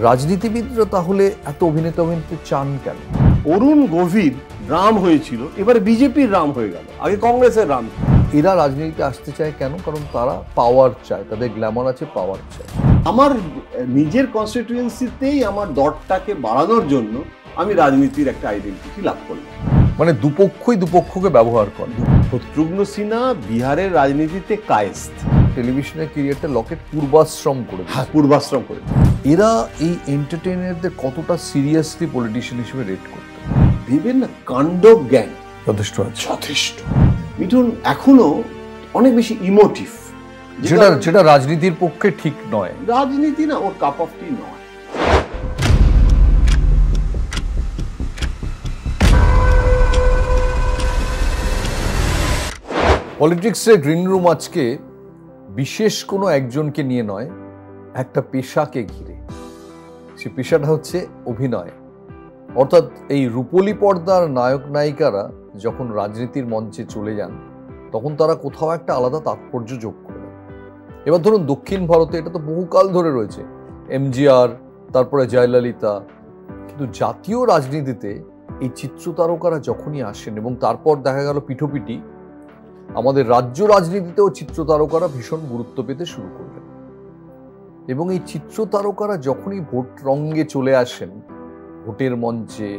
রাজনীতিবিদরা তাহলে এত অভিনেতা চান কেন? অরুণ গভীর রাম হয়েছিল, এবারে বিজেপির রাম হয়ে গেল, আগে কংগ্রেসের রাম। এরা রাজনীতিতে আসতে চায় কেন? কারণ তারা পাওয়ার চায়, তাদের গ্ল্যামার আছে, পাওয়ার চায়। আমার নিজের কনস্টিটিউয়েন্সিতেই আমার দরটাকে বাড়ানোর জন্য আমি রাজনীতির একটা আইডেন্টিটি লাভ করলাম। মানে দুপক্ষই দুপক্ষকে ব্যবহার করে। শত্রুঘ্ন সিনহা বিহারের রাজনীতিতে কায়েস্ত। টেলিভিশনের ক্যারিয়ারটা লকেট পূর্বাশ্রম করে, পূর্বাশ্রম করে। এরা এই এন্টারটেইনারদের কতটা সিরিয়াসলি পলিটিশিয়ান হিসেবে রেট করতে? বিভিন্ন কাণ্ড জ্ঞান যথেষ্ট আছে, যথেষ্ট। মিঠুন এখনো অনেক বেশি ইমোটিভ, যেটা রাজনীতির পক্ষে ঠিক নয়। রাজনীতি না ওর কাপ অফ টি নয়। পলিটিক্সের গ্রিন রুম আজকে বিশেষ কোনো একজনকে নিয়ে নয়, একটা পেশাকে ঘিরে। সে পেশাটা হচ্ছে অভিনয়। অর্থাৎ এই রূপলী পর্দার নায়ক নায়িকারা যখন রাজনীতির মঞ্চে চলে যান, তখন তারা কোথাও একটা আলাদা তাৎপর্য যোগ করে দেন। এবার ধরুন দক্ষিণ ভারতে এটা তো বহুকাল ধরে রয়েছে, এমজিআর, তারপরে জয়ললিতা। কিন্তু জাতীয় রাজনীতিতে এই চিত্রতারকারা যখনই আসেন এবং তারপর দেখা গেল পিঠোপিঠি আমাদের রাজ্য রাজনীতিতেও চিত্রতারকারা ভীষণ গুরুত্ব পেতে শুরু করলেন। এবং এই চিত্রতারকারা যখনই ভোট রঙ্গে চলে আসেন, ভোটের মঞ্চে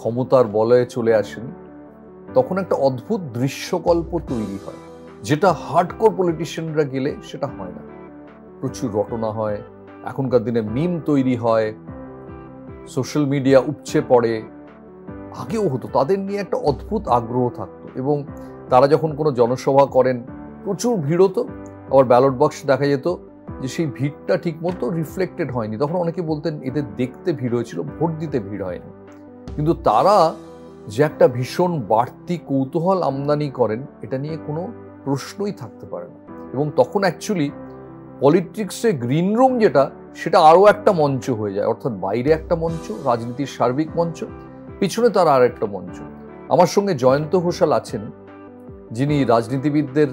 ক্ষমতার বলয়ে চলে আসেন, তখন একটা অদ্ভুত দৃশ্যকল্প তৈরি হয়, যেটা হার্ডকোর পলিটিশিয়ানরা গেলে সেটা হয় না। প্রচুর রটনা হয়, এখনকার দিনে মিম তৈরি হয়, সোশ্যাল মিডিয়া উপচে পড়ে। আগেও হতো, তাদের নিয়ে একটা অদ্ভুত আগ্রহ থাকতো। এবং তারা যখন কোনো জনসভা করেন, প্রচুর ভিড় হতো। আবার ব্যালট বক্স দেখা যেত যে সেই ভিড়টা ঠিক মতো রিফ্লেক্টেড হয়নি। তখন অনেকে বলতেন এদের দেখতে ভিড় হয়েছিল, ভোট দিতে ভিড় হয়নি। কিন্তু তারা যে একটা ভীষণ বাড়তি কৌতূহল আমদানি করেন, এটা নিয়ে কোনো প্রশ্নই থাকতে পারে না। এবং তখন অ্যাকচুয়ালি পলিটিক্সে গ্রিন রুম যেটা, সেটা আরও একটা মঞ্চ হয়ে যায়। অর্থাৎ বাইরে একটা মঞ্চ, রাজনীতির সার্বিক মঞ্চ, পিছনে তার আর একটা মঞ্চ। আমার সঙ্গে জয়ন্ত ঘোষাল আছেন, যিনি রাজনীতিবিদদের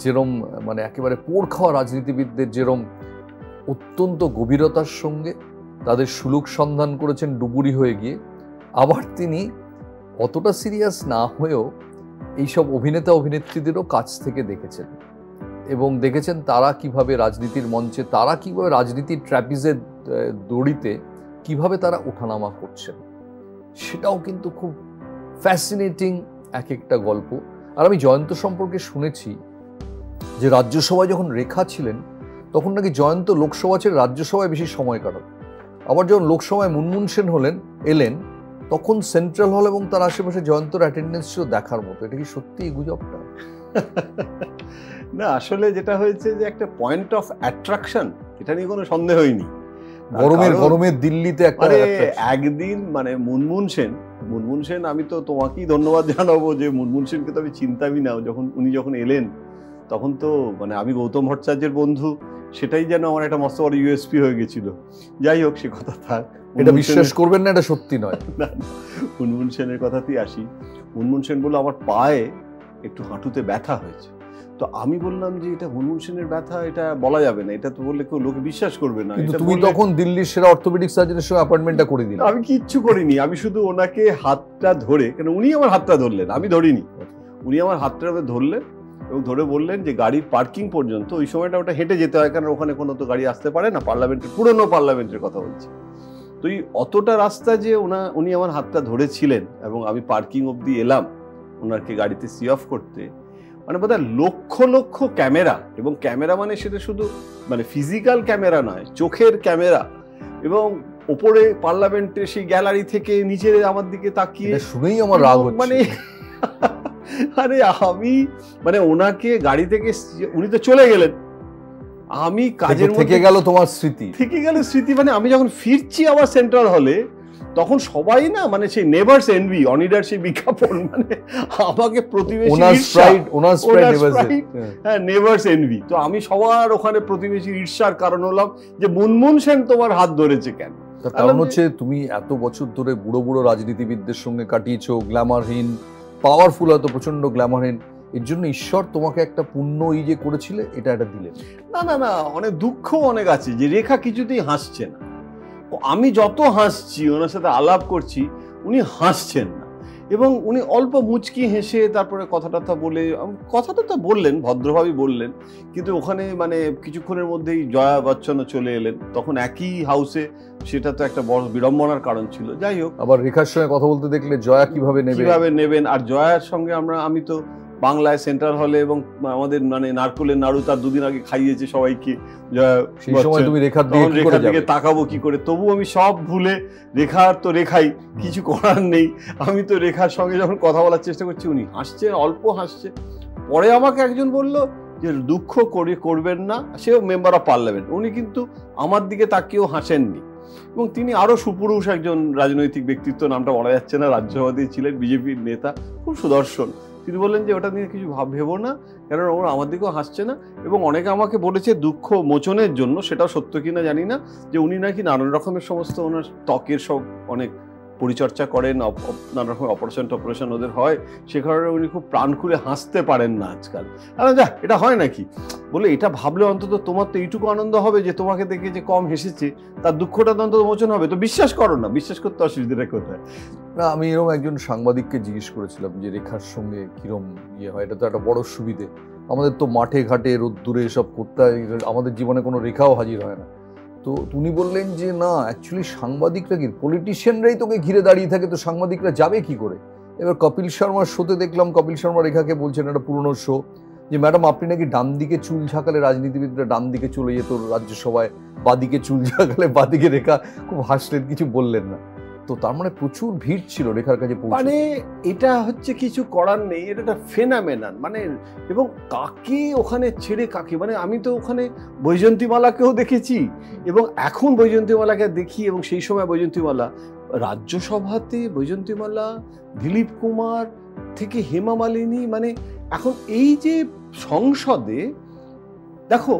যেরম মানে একেবারে পোড় খাওয়া রাজনীতিবিদদের যেরম অত্যন্ত গভীরতার সঙ্গে তাদের সুলুক সন্ধান করেছেন ডুবুরি হয়ে গিয়ে, আবার তিনি অতটা সিরিয়াস না হয়েও এইসব অভিনেতা অভিনেত্রীদেরও কাছ থেকে দেখেছেন এবং দেখেছেন তারা কিভাবে রাজনীতির মঞ্চে, তারা কিভাবে রাজনীতির ট্র্যাপিজের দড়িতে কিভাবে তারা ওঠানামা করছেন। সেটাও কিন্তু খুব ফ্যাসিনেটিং এক একটা গল্প। আর আমি জয়ন্ত সম্পর্কে শুনেছি যে রাজ্যসভায় যখন রেখা ছিলেন, তখন নাকি জয়ন্ত লোকসভা ছেড়ে রাজ্যসভায় বেশি সময় কাটান। আবার যখন লোকসভায় মুনমুন সেন এলেন, তখন সেন্ট্রাল হল এবং তার আশেপাশে জয়ন্তর অ্যাটেন্ডেন্স ছিল দেখার মতো। এটা কি সত্যি গুজবটা? না, আসলে যেটা হয়েছে যে একটা পয়েন্ট অফ অ্যাট্রাকশন, এটা নিয়ে কোনো সন্দেহই নেই। গরমের দিল্লিতে একদিন মানে মুনমুন সেন, আমি তো তোমাকেই ধন্যবাদ জানাবো যে মুনমুন সেনকে তো আমি চিনতামই না। উনি যখন এলেন, তখন তো মানে আমি গৌতম ভট্টাচার্যের বন্ধু, সেটাই যেন আমার একটা মস্ত বড় ইউএসপি হয়ে গেছিল। যাই হোক, সে কথা থাক। এটা বিশ্বাস করবেন না, এটা সত্যি নয়। মুনমুন সেনের কথাতেই আসি। মুনমুন সেন বলল আমার পায়ে একটু হাঁটুতে ব্যথা হয়েছে। তো আমি বললাম যে এটা মুনমুন সেনের ব্যথা, এটা বলা যাবে না, এটা তো বললে কেউ লোকে বিশ্বাস করবে না। কিন্তু তুমি তখন দিল্লির সেরা অর্থোপেডিক সার্জনের সঙ্গে অ্যাপয়েন্টমেন্টটা করে দিলে। আমি কিচ্ছু করিনি, আমি শুধু ওনাকে হাতটা ধরে, কেন উনি আমার হাতটা ধরলেন, আমি ধরিনি, উনি আমার হাতটা ধরলেন এবং ধরে বললেন যে গাড়ির পার্কিং পর্যন্ত, ওই সময়টা ওটা হেঁটে যেতে হয়, কারণ ওখানে কোনো তো গাড়ি আসতে পারে না, পুরনো পার্লামেন্টের কথা বলছি। তো এই অতটা রাস্তা যে উনি আমার হাতটা ধরেছিলেন এবং আমি পার্কিং অবধি এলাম ওনাকে গাড়িতে সি অফ করতে, মানে বোধহয় লক্ষ লক্ষ ক্যামেরা, এবং ক্যামেরা মানে সেটা শুধু মানে ফিজিক্যাল ক্যামেরা নয়, চোখের ক্যামেরা, এবং ওপরে পার্লামেন্টের সেই গ্যালারি থেকে নিচে আমার দিকে তাকিয়ে শুনেই আমার রাগ হচ্ছে। মানে আরে আমি মানে ওনাকে গাড়ি থেকে, উনি তো চলে গেলেন, আমি কাজের মধ্যে থেকে গেল তোমার স্মৃতি, মানে আমি যখন ফিরছি আবার সেন্ট্রাল হলে, তখন সবাই না মানে সেই নেভারস এনভি, অনিডার সেই বিজ্ঞাপন, মানে আমাকে প্রতিবেশী নেভারস এনভি। তো আমি সবার ওখানে প্রতিবেশীর ঈর্ষার কারণ হলাম যে মুনমুন সেন তোমার হাত ধরেছে কেন। কারণ হচ্ছে তুমি এত বছর ধরে বুড়ো বুড়ো রাজনীতিবিদদের সঙ্গে কাটিয়েছো, গ্ল্যামারহীন, পাওয়ারফুল, হয়তো প্রচন্ড গ্ল্যামারহীন, এর জন্য ঈশ্বর তোমাকে একটা পুণ্য যে করেছিলে, এটা দিলেন। না, অনেক দুঃখ অনেক আছে যে রেখা কিছুতেই হাসছে না। আমি যত হাসছি, ওনার সাথে আলাপ করছি, উনি হাসছেন না, এবং উনি অল্প মুচকি হেসে তারপরে কথাটা বললেন, ভদ্রভাবেই বললেন, কিন্তু ওখানে মানে কিছুক্ষণের মধ্যেই জয়া বচ্চনও চলে এলেন, তখন একই হাউসে, সেটা তো একটা বড় বিড়ম্বনার কারণ ছিল। যাই হোক, আবার রেখার সঙ্গে কথা বলতে দেখলে জয়া কিভাবে নেবেন, আর জয়ার সঙ্গে আমি তো বাংলায় সেন্ট্রাল হলে, এবং আমাদের মানে নারকোলের নাড়ু তার দুদিন আগে খাইয়েছে সবাইকে, সেই সময় তুমি রেখার দিকে তাকাবো কি করে, তবু আমি সব ভুলে, রেখার তো রেখাই, কিছু করার নেই, আমি তো রেখার সঙ্গে যখন কথা বলার চেষ্টা করছি, উনি হাসছে, অল্প হাসছে। পরে আমাকে একজন বলল যে দুঃখ করবেন না, সেও মেম্বার অফ পার্লামেন্ট, উনি কিন্তু আমার দিকে তাকিয়েও হাসেননি, এবং তিনি আরো সুপুরুষ একজন রাজনৈতিক ব্যক্তিত্ব, নামটা বলা যাচ্ছে না, রাজ্যসভাতে ছিলেন, বিজেপির নেতা, খুব সুদর্শন। তিনি বললেন যে ওটা নিয়ে কিছু ভেবো না, কারণ ওরা আমার দিকেও হাসছে না, এবং অনেকে আমাকে বলেছে দুঃখ মোচনের জন্য, সেটাও সত্য কিনা জানি না, যে উনি নাকি নানান রকমের সমস্ত ওনার ত্বকের সব অনেক পরিচর্যা করেন, নানা রকমের অপারেশন ওদের হয়, সে কারণে উনি খুব প্রাণ খুলে হাসতে পারেন না আজকাল। যা, এটা হয় নাকি, বলে এটা ভাবলে অন্তত তোমার তো এইটুকু আনন্দ হবে যে তোমাকে দেখে যে কম হেসেছে, তার দুঃখটা তো অন্তত মোচন হবে। তো বিশ্বাস করো না, বিশ্বাস করতে অসুবিধাটা কোথায়? না, আমি এরকম একজন সাংবাদিককে জিজ্ঞেস করেছিলাম যে রেখার সঙ্গে কিরম হয়, এটা তো একটা বড় সুবিধে, আমাদের তো মাঠে ঘাটে রোদ্দুরে এসব করতে হয়, আমাদের জীবনে কোনো রেখাও হাজির হয় না। তো উনি বললেন যে না, অ্যাকচুয়ালি সাংবাদিকরা কি, পলিটিশিয়ানরাই তোকে ঘিরে দাঁড়িয়ে থাকে, তো সাংবাদিকরা যাবে কি করে? এবার কপিল শর্মার শোতে দেখলাম কপিল শর্মা রেখাকে বলছেন, একটা পুরনো শো, যে ম্যাডাম আপনি নাকি ডান দিকে চুল ঝাঁকালে রাজনীতিবিদরা ডান দিকে চলে যেত রাজ্যসভায়, বাদিকে চুল ঝাঁকালে বাদিকে, রেখা খুব হাসলেন, কিছু বললেন না। তো তার মানে প্রচুর ভিড় ছিল রেখার কাছে পৌঁছে। মানে এটা হচ্ছে কিছু করার নেই, এটা একটা ফেনামেনান, মানে এবং কাকে ওখানে ছেড়ে কাকে, মানে আমি তো ওখানে বৈজয়ন্তীমালাকেও দেখেছি, এবং এখন বৈজয়ন্তীমালাকে দেখি, এবং সেই সময় বৈজয়ন্তীমালা রাজ্যসভাতে, বৈজয়ন্তীমালা, দিলীপ কুমার থেকে হেমা মালিনী, মানে এখন এই যে সংসদে দেখো,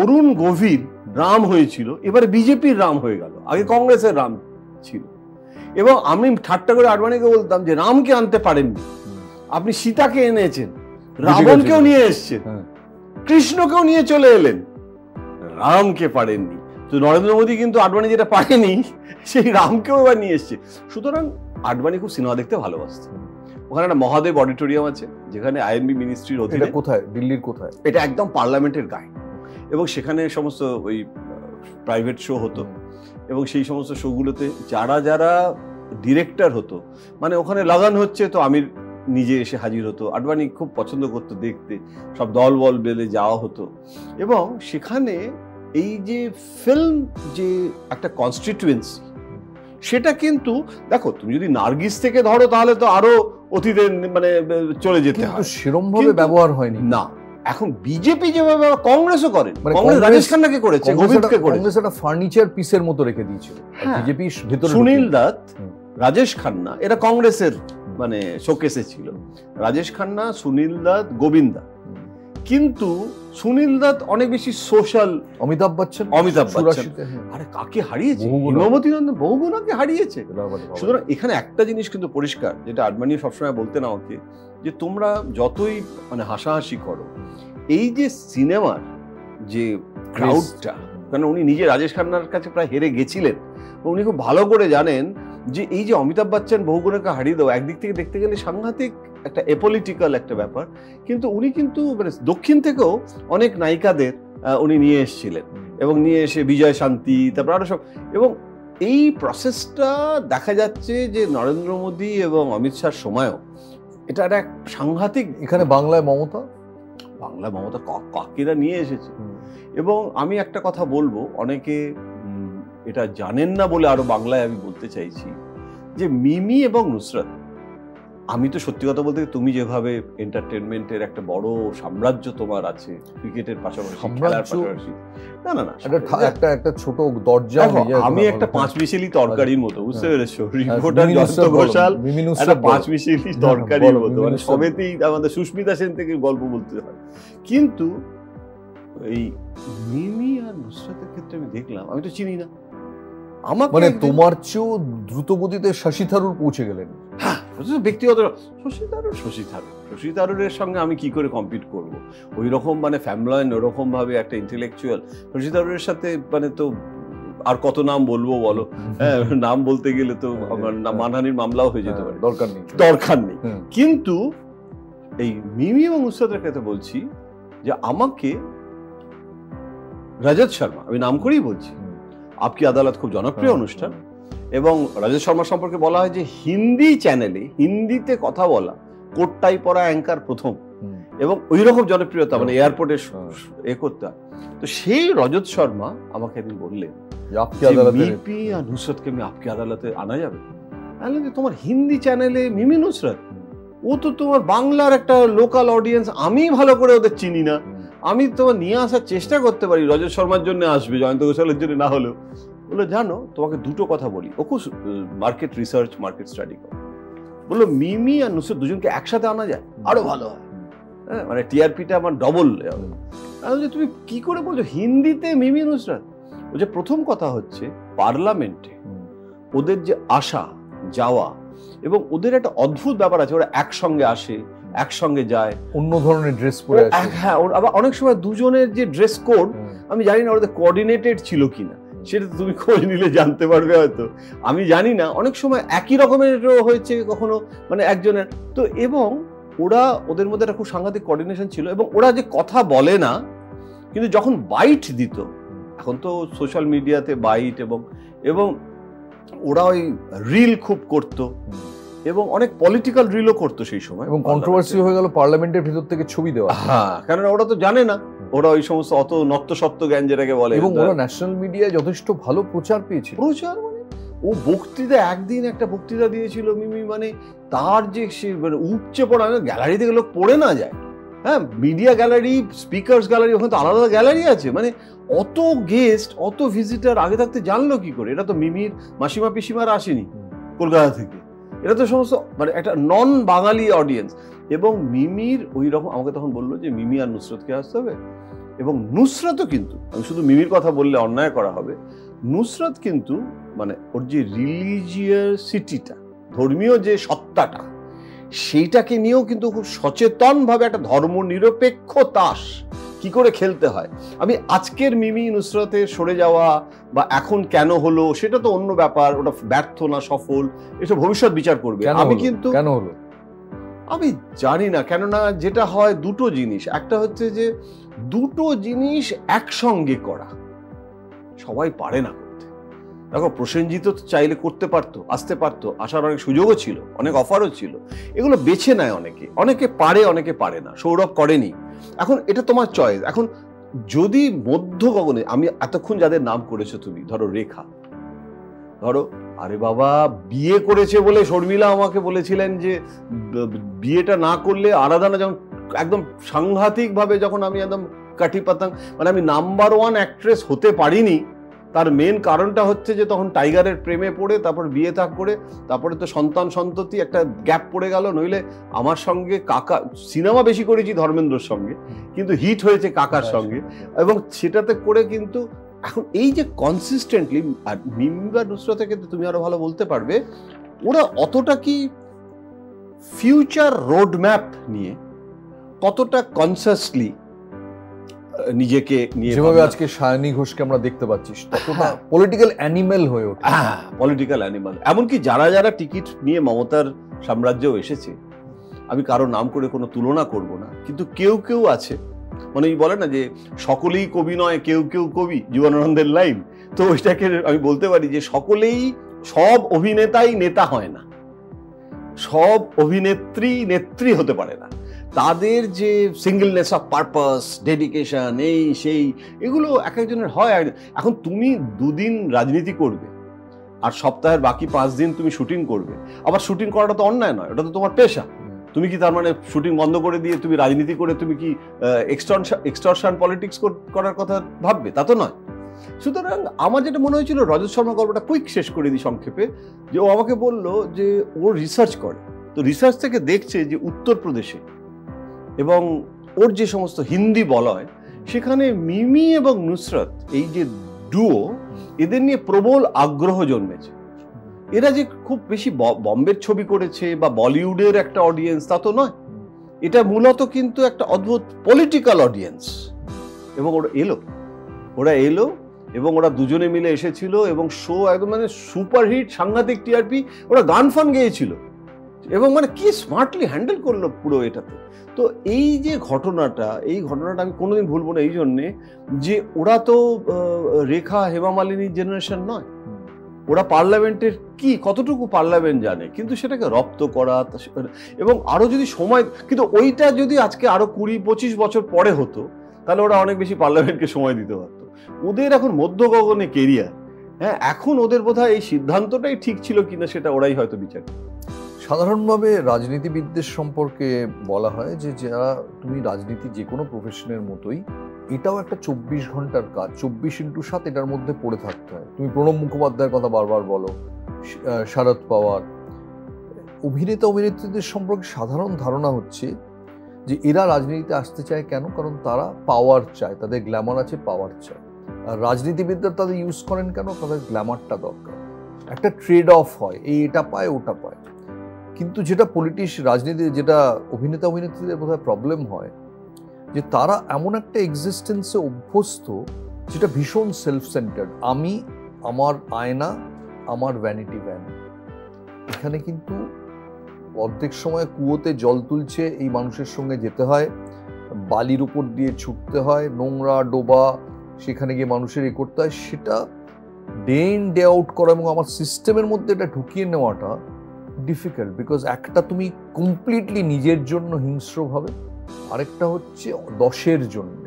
অরুণ গভীর রাম হয়েছিল, এবার বিজেপির রাম হয়ে গেল, আগে কংগ্রেসের রাম ছিল। এবং আমি ঠাট্টা করে আডবাণীকে বলতাম যে রামকে আনতে পারেননি, আপনি সীতাকে এনেছেন, রাবণকেও নিয়ে এসছেন, কৃষ্ণকেও নিয়ে চলে এলেন, রামকে পারেননি। তো নরেন্দ্র মোদী কিন্তু আডবাণী যেটা পারেনি, সেই রামকেও এবার নিয়ে এসছে। সুতরাং আডবাণী খুব সিনেমা দেখতে ভালোবাসতেন। ওখানে একটা মহাদেব অডিটোরিয়াম আছে, যেখানে আইএনবি মিনিস্ট্রির অধীনে। কোথায়? দিল্লির কোথায়? এটা একদম পার্লামেন্টের গায়ে, এবং সেখানে সমস্ত ওই প্রাইভেট শো হতো, এবং সেই সমস্ত শোগুলোতে যারা যারা ডিরেক্টর হতো, মানে ওখানে লাগান হচ্ছে, তো আমির নিজে এসে হাজির হতো, আডবাণী খুব পছন্দ করতো দেখতে, সব দল বল বেলে যাওয়া হতো। এবং সেখানে এই যে ফিল্ম যে একটা কনস্টিটুয়েন্সি, সেটা কিন্তু দেখো, তুমি যদি নার্গিস থেকে ধরো তাহলে তো আরো অতীতে মানে চলে যেতে হয়, সেরকম ভাবে ব্যবহার হয়নি না। এখন বিজেপি যেভাবে, কংগ্রেসও করেন, কংগ্রেস রাজেশ খান্নাকে করেছে, গোবিন্দকে করেছে, কংগ্রেস একটা ফার্নিচার পিসের মতো রেখে দিয়েছিল, বিজেপি ভিতরে। সুনীল দত্ত, রাজেশ খান্না, এরা কংগ্রেসের মানে শোকেসে ছিল, রাজেশ খান্না, সুনীল দত্ত, গোবিন্দা। কিন্তু সুনীল দত্ত অনেক বেশি সোশ্যাল। অমিতাভ বচ্চন, আরে কাকে হারিয়েছে? হিমাবতী নন্দন, বহুগুণাকে হারিয়েছে। সুতরাং এখানে একটা জিনিস কিন্তু পরিষ্কার, যেটা আডবাণী সবসময় বলতেন আমাকে, যে তোমরা যতই মানে হাসাহাসি করো, এই যে সিনেমার যে ক্রাউডটা, কারণ উনি নিজে রাজেশ খান্নার কাছে প্রায় হেরে গেছিলেন, উনি খুব ভালো করে জানেন যে এই যে অমিতাভ বচ্চন বহুগুণাকে হারিয়ে দেওয়া, একদিক থেকে দেখতে গেলে সাংঘাতিক একটা এপলিটিক্যাল একটা ব্যাপার, কিন্তু উনি কিন্তু মানে দক্ষিণ থেকেও অনেক নায়িকাদের উনি নিয়ে এসেছিলেন, এবং নিয়ে এসে বিজয় শান্তি, তারপর আরো সব। এবং এই প্রসেসটা দেখা যাচ্ছে যে নরেন্দ্র মোদী এবং অমিত শাহর সময়ও এটা একটা সাংঘাতিক। এখানে বাংলায় মমতা কাকিরা নিয়ে এসেছে। এবং আমি একটা কথা বলবো, অনেকে এটা জানেন না বলে আরো বাংলায় আমি বলতে চাইছি, যে মিমি এবং নুসরাত, আমি তো সত্যি কথা বলতে, তুমি যেভাবে এন্টারটেনমেন্টের একটা বড় সাম্রাজ্য তোমার আছে, ক্রিকেটের পাশাপাশি, খেলার পাশাপাশি, না না না, একটা ছোট দরজা, আমি একটা পাঁচ মিশেলি তরকারির মতো, বুঝতে পেরেছো? রিপোর্টার জয়ন্ত ঘোষাল একটা পাঁচ মিশেলি তরকারির মতো, মানে সবেতেই আমাদের সুস্মিতা সেন থেকে গল্প বলতে হয়। কিন্তু এই মিমি আর নুসরাতের ক্ষেত্রে আমি দেখলাম, আমি তো চিনি না, আমার মানে তোমার চেয়েও দ্রুত গতিতে শশী থারুর পৌঁছে গেলেন। হ্যাঁ, ব্যক্তিগত শশী থারুরের সঙ্গে আমি কি করে কম্পিট করব? ওই রকম মানে ফ্যামলয়েন, ওরকম ভাবে একটা ইন্টেলেকচুয়াল শশী থারুরের সাথে মানে তো আর কত নাম বলবো বলো, হ্যাঁ নাম বলতে গেলে তো আমার মানহানির মামলাও হয়ে যেতে পারে, দরকার নেই। কিন্তু এই মিমি এবং নুসরাতের ক্ষেত্রে বলছি যে আমাকে রজত শর্মা, আমি নাম করেই বলছি, আপকি আদালত খুব জনপ্রিয় অনুষ্ঠান, এবং রজত শর্মা সম্পর্কে বলা হয় যে হিন্দি চ্যানেলে হিন্দিতে কথা বলা কোটটাই পরা অ্যাঙ্কার প্রথম, এবং ওই রকম জনপ্রিয়তা, মানে এয়ারপোর্টে এ করতে হয়। তো সেই রজত শর্মা আমাকে একদিন বললেন মিমি আর নুসরাতকে আমি আপকি আদালতে আনা যাবে। তোমার হিন্দি চ্যানেলে মিমি নুসরাত, ও তো তোমার বাংলার একটা লোকাল অডিয়েন্স, আমি ভালো করে ওদের চিনি না, আমি তোমার নিয়ে আসার চেষ্টা করতে পারি, রজত শর্মার জন্য আসবে, জয়ন্ত ঘোষালের জন্য না হলেও। বললো জানো তোমাকে দুটো কথা বলি, ও খুব মার্কেট রিসার্চ মার্কেট স্টাডি করে, বললো মিমি আর নুসরাত দুজনকে একসাথে আনা যায় আরো ভালো হয়, হ্যাঁ মানে টিআরপিটা আমার ডবল। তুমি কি করে বলছো হিন্দিতে মিমি নুসরাত? ও যে প্রথম কথা হচ্ছে পার্লামেন্টে ওদের যে আসা যাওয়া, এবং ওদের একটা অদ্ভুত ব্যাপার আছে, ওরা একসঙ্গে আসে একসঙ্গে যায়, অন্য ধরনের ড্রেস পরে আসে, হ্যাঁ আবার অনেক সময় দুজনের যে ড্রেস কোড আমি জানি না ওদের কোঅর্ডিনেটেড ছিল কিনা, সেটা তুমি খোঁজ নিলে জানতে পারবে হয়তো, আমি জানি না। অনেক সময় একই রকমের হয়েছে কখনো, মানে একজনের তো, এবং ওরা ওদের মধ্যে একটা খুব সাংঘাতিক কোঅর্ডিনেশন ছিল, এবং ওরা যে কথা বলে না কিন্তু যখন বাইট দিত, এখন তো সোশ্যাল মিডিয়াতে বাইট, এবং ওরা ওই রিল খুব করতো, এবং অনেক পলিটিক্যাল রিলও করতো সেই সময়, এবং কন্ট্রোভার্সি হয়ে গেল পার্লামেন্টের ভিতর থেকে ছবি দেওয়া। হ্যাঁ, কারণ ওরা তো জানে না, ওরা ওই সমস্ত অত নক্তসত্ত্ব জ্ঞান যেটাকে বলে, এবং ওরা ন্যাশনাল মিডিয়ায় যথেষ্ট ভালো প্রচার পেয়েছিল। প্রচার মানে ও বক্তৃতা, একদিন একটা বক্তৃতা দিয়েছিল মিমি, মানে তার যে মানে উপচে পড়া, গ্যালারিতে লোক পড়ে না যায়, হ্যাঁ মিডিয়া গ্যালারি, স্পিকার্স গ্যালারি, ওখানে তো আলাদা গ্যালারি আছে, মানে অত গেস্ট অত ভিজিটার আগে থাকতে জানলো কি করে? এটা তো মিমির মাসিমা পিসিমারা আসেনি কলকাতা থেকে, এটা তো সমস্ত মানে একটা নন বাঙালি অডিয়েন্স। এবং মিমির ওই রকম আমাকে তখন বললো যে মিমি আর নুসরাতকে আসতে হবে, এবং নুসরাতও কিন্তু, আমি শুধু মিমির কথা বললে অন্যায় করা হবে, নুসরাত কিন্তু মানে ওর যে রিলিজিয়াসিটিটা, ধর্মীয় যে সত্তাটা, সেইটাকে নিয়েও কিন্তু খুব সচেতনভাবে একটা ধর্মনিরপেক্ষ তাস কি করে খেলতে হয়। আমি আজকের মিমি নুসরাতের সরে যাওয়া বা এখন কেন হলো সেটা তো অন্য ব্যাপার, ওটা ব্যর্থ না সফল এসব ভবিষ্যৎ বিচার করবে। আমি কিন্তু কেন হলো আমি জানি না, কেননা যেটা হয় দুটো জিনিস, একটা হচ্ছে যে দুটো জিনিস একসঙ্গে করা সবাই পারে না করতে। দেখো প্রসেনজিৎ তো চাইলে করতে পারতো, আসতে পারতো, আসার অনেক সুযোগও ছিল, অনেক অফারও ছিল, এগুলো বেছে নেয় অনেকে, অনেকে পারে অনেকে পারে না, সৌরভ করেনি। এখন এটা তোমার চয়েস। এখন যদি মধ্য গগনে, আমি এতক্ষণ যাদের নাম করেছো তুমি, ধরো রেখা, ধরো আরে বাবা বিয়ে করেছে বলে শর্মিলা আমাকে বলেছিলেন যে বিয়েটা না করলে আরাধনা যখন একদম সাংঘাতিক ভাবে, যখন আমি একদম কাঠি পাতাং, মানে আমি নাম্বার 1 অ্যাক্ট্রেস হতে পারিনি, তার মেন কারণটা হচ্ছে যে তখন টাইগারের প্রেমে পড়ে তারপর বিয়ে থাক করে, তারপরে তো সন্তান সন্ততি একটা গ্যাপ পড়ে গেল, নইলে আমার সঙ্গে কাকা, সিনেমা বেশি করেছি ধর্মেন্দ্রর সঙ্গে, কিন্তু হিট হয়েছে কাকার সঙ্গে, এবং সেটাতে করে কিন্তু এখন এই যে কনসিস্টেন্টলি, আর মিমি বা নুসরাতের ক্ষেত্রে তুমি আরো ভালো বলতে পারবে, ওরা অতটা কি ফিউচার রোড ম্যাপ নিয়ে কতটা কনসাসলি নিজেকে নিয়ে, যেভাবে আজকে সায়নী ঘোষকে আমরা দেখতে পাচ্ছি, পলিটিক্যাল অ্যানিমেল হয়ে ওঠে। হ্যাঁ, পলিটিক্যাল অ্যানিমাল। এমনকি যারা যারা টিকিট নিয়ে মমতার সাম্রাজ্যেও এসেছে, আমি কারো নাম করে কোনো তুলনা করব না, কিন্তু কেউ কেউ আছে, মানে বলে না যে সকলেই কবি নয়, কেউ কেউ কবি, জীবনানন্দের লাইন, তো ওইটাকে আমি বলতে পারি যে সকলেই, সব অভিনেতাই নেতা হয় না, সব অভিনেত্রী নেত্রী হতে পারে না, তাদের যে সিঙ্গেলনেস অফ পারপাস, ডেডিকেশন, এই সেই, এগুলো এক একজনের হয়। এখন তুমি 2 দিন রাজনীতি করবে আর সপ্তাহের বাকি 5 দিন তুমি শুটিং করবে, আবার শুটিং করাটা তো অন্যায় নয়, ওটা তো তোমার পেশা। তুমি কি তার মানে শুটিং বন্ধ করে দিয়ে তুমি রাজনীতি করে তুমি কি এক্সটরশন পলিটিক্স করার কথা ভাববে? তা তো নয়। সুতরাং আমার যেটা মনে হয়েছিল, রজত শর্মা গল্পটা কুইক শেষ করে দিই সংক্ষেপে, যে ও আমাকে বললো যে ও রিসার্চ করে, তো রিসার্চ থেকে দেখছে যে উত্তরপ্রদেশে এবং ওর যে সমস্ত হিন্দি বলয়, সেখানে মিমি এবং নুসরাত এই যে ডুও, এদের নিয়ে প্রবল আগ্রহ জন্মেছে। এরা যে খুব বেশি বম্বের ছবি করেছে বা বলিউডের একটা অডিয়েন্স তা তো নয়, এটা মূলত কিন্তু একটা অদ্ভুত পলিটিক্যাল অডিয়েন্স। এবং ওরা এলো এবং ওরা দুজনে মিলে এসেছিল এবং শো একদম মানে সুপারহিট, সাংঘাতিক টিআরপি, ওরা গান ফান গেয়েছিল এবং মানে কি স্মার্টলি হ্যান্ডেল করলো পুরো এটাতে। তো এই যে ঘটনাটা, এই ঘটনাটা আমি কোনোদিন ভুলবো না এই জন্যে যে ওরা তো রেখা, হেমা মালিনীর জেনারেশন নয়, ওরা পার্লামেন্টের কি কতটুকু পার্লামেন্ট জানে, কিন্তু সেটাকে রপ্ত করা এবং আরো যদি সময়, কিন্তু ওইটা যদি আজকে আরো 20-25 বছর পরে হতো তাহলে ওরা অনেক বেশি পার্লামেন্টকে সময় দিতে পারতো। ওদের এখন মধ্য গগনে কেরিয়ার, হ্যাঁ, এখন ওদের বোধহয় এই সিদ্ধান্তটাই ঠিক ছিল কিনা সেটা ওরাই হয়তো বিচার। সাধারণভাবে রাজনীতিবিদদের সম্পর্কে বলা হয় যে যারা, তুমি রাজনীতি যে কোনো প্রফেশনের মতোই এটাও একটা 24 ঘন্টার কাজ, 24x7 এটার মধ্যে পড়ে থাকতে হয়। তুমি প্রণব মুখোপাধ্যায়ের কথা বারবার বলো, শরদ পাওয়ার, অভিনেতা অভিনেত্রীদের সম্পর্কে সাধারণ ধারণা হচ্ছে যে এরা রাজনীতিতে আসতে চায় কেন, কারণ তারা পাওয়ার চায়, তাদের গ্ল্যামার আছে, পাওয়ার চায়। আর রাজনীতিবিদরা তাদের ইউজ করেন কেন, তাদের গ্ল্যামারটা দরকার, একটা ট্রেড অফ হয়, এটা পায় ওটা পায়। কিন্তু যেটা রাজনীতি, যেটা অভিনেতা অভিনেত্রীদের বোধহয় প্রবলেম হয় যে তারা এমন একটা এক্সিস্টেন্সে অভ্যস্ত যেটা ভীষণ সেলফ সেন্টার্ড। আমি, আমার আয়না, আমার ভ্যানিটি ভ্যান। এখানে কিন্তু অর্ধেক সময় কুয়োতে জল তুলছে এই মানুষের সঙ্গে যেতে হয়, বালির উপর দিয়ে ছুটতে হয়, নোংরা ডোবা, সেখানে গিয়ে মানুষের করতে হয়, সেটা ডে ইন ডে আউট করা এবং আমার সিস্টেমের মধ্যে এটা ঢুকিয়ে নেওয়াটা ডিফিকাল্ট। বিকজ একটা তুমি কমপ্লিটলি নিজের জন্য হিংস্রভাবে, আরেকটা হচ্ছে 10-এর জন্য।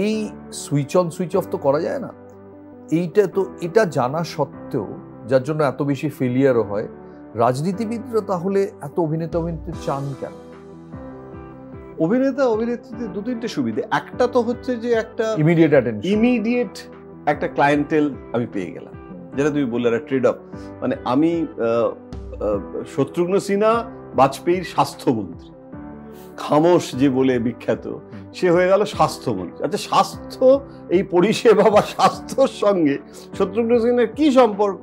এই সুইচ অন সুইচ অফ তো করা যায় না। এটা জানা সত্ত্বেও, যার জন্য এত বেশি ফেলিয়ারও হয়, রাজনীতিবিদরা তাহলে এত অভিনেতা অভিনেত্রী চান কেন? অভিনেতা অভিনেত্রীদের 2-3টে সুবিধে। একটা তো হচ্ছে যে একটা ইমিডিয়েট একটা ক্লায়েন্টেল আমি পেয়ে গেলাম, যেটা তুমি বললে একটা ট্রেড অফ। মানে আমি শত্রুঘ্ন সিনহা বাজপেয়ীর স্বাস্থ্যমন্ত্রী, খামোশ যে বলে বিখ্যাত, সে হয়ে গেল স্বাস্থ্যমন্ত্রী। আচ্ছা, স্বাস্থ্য, এই পরিষেবা বা স্বাস্থ্যর সঙ্গে শত্রুঘ্ন সিনহার কি সম্পর্ক?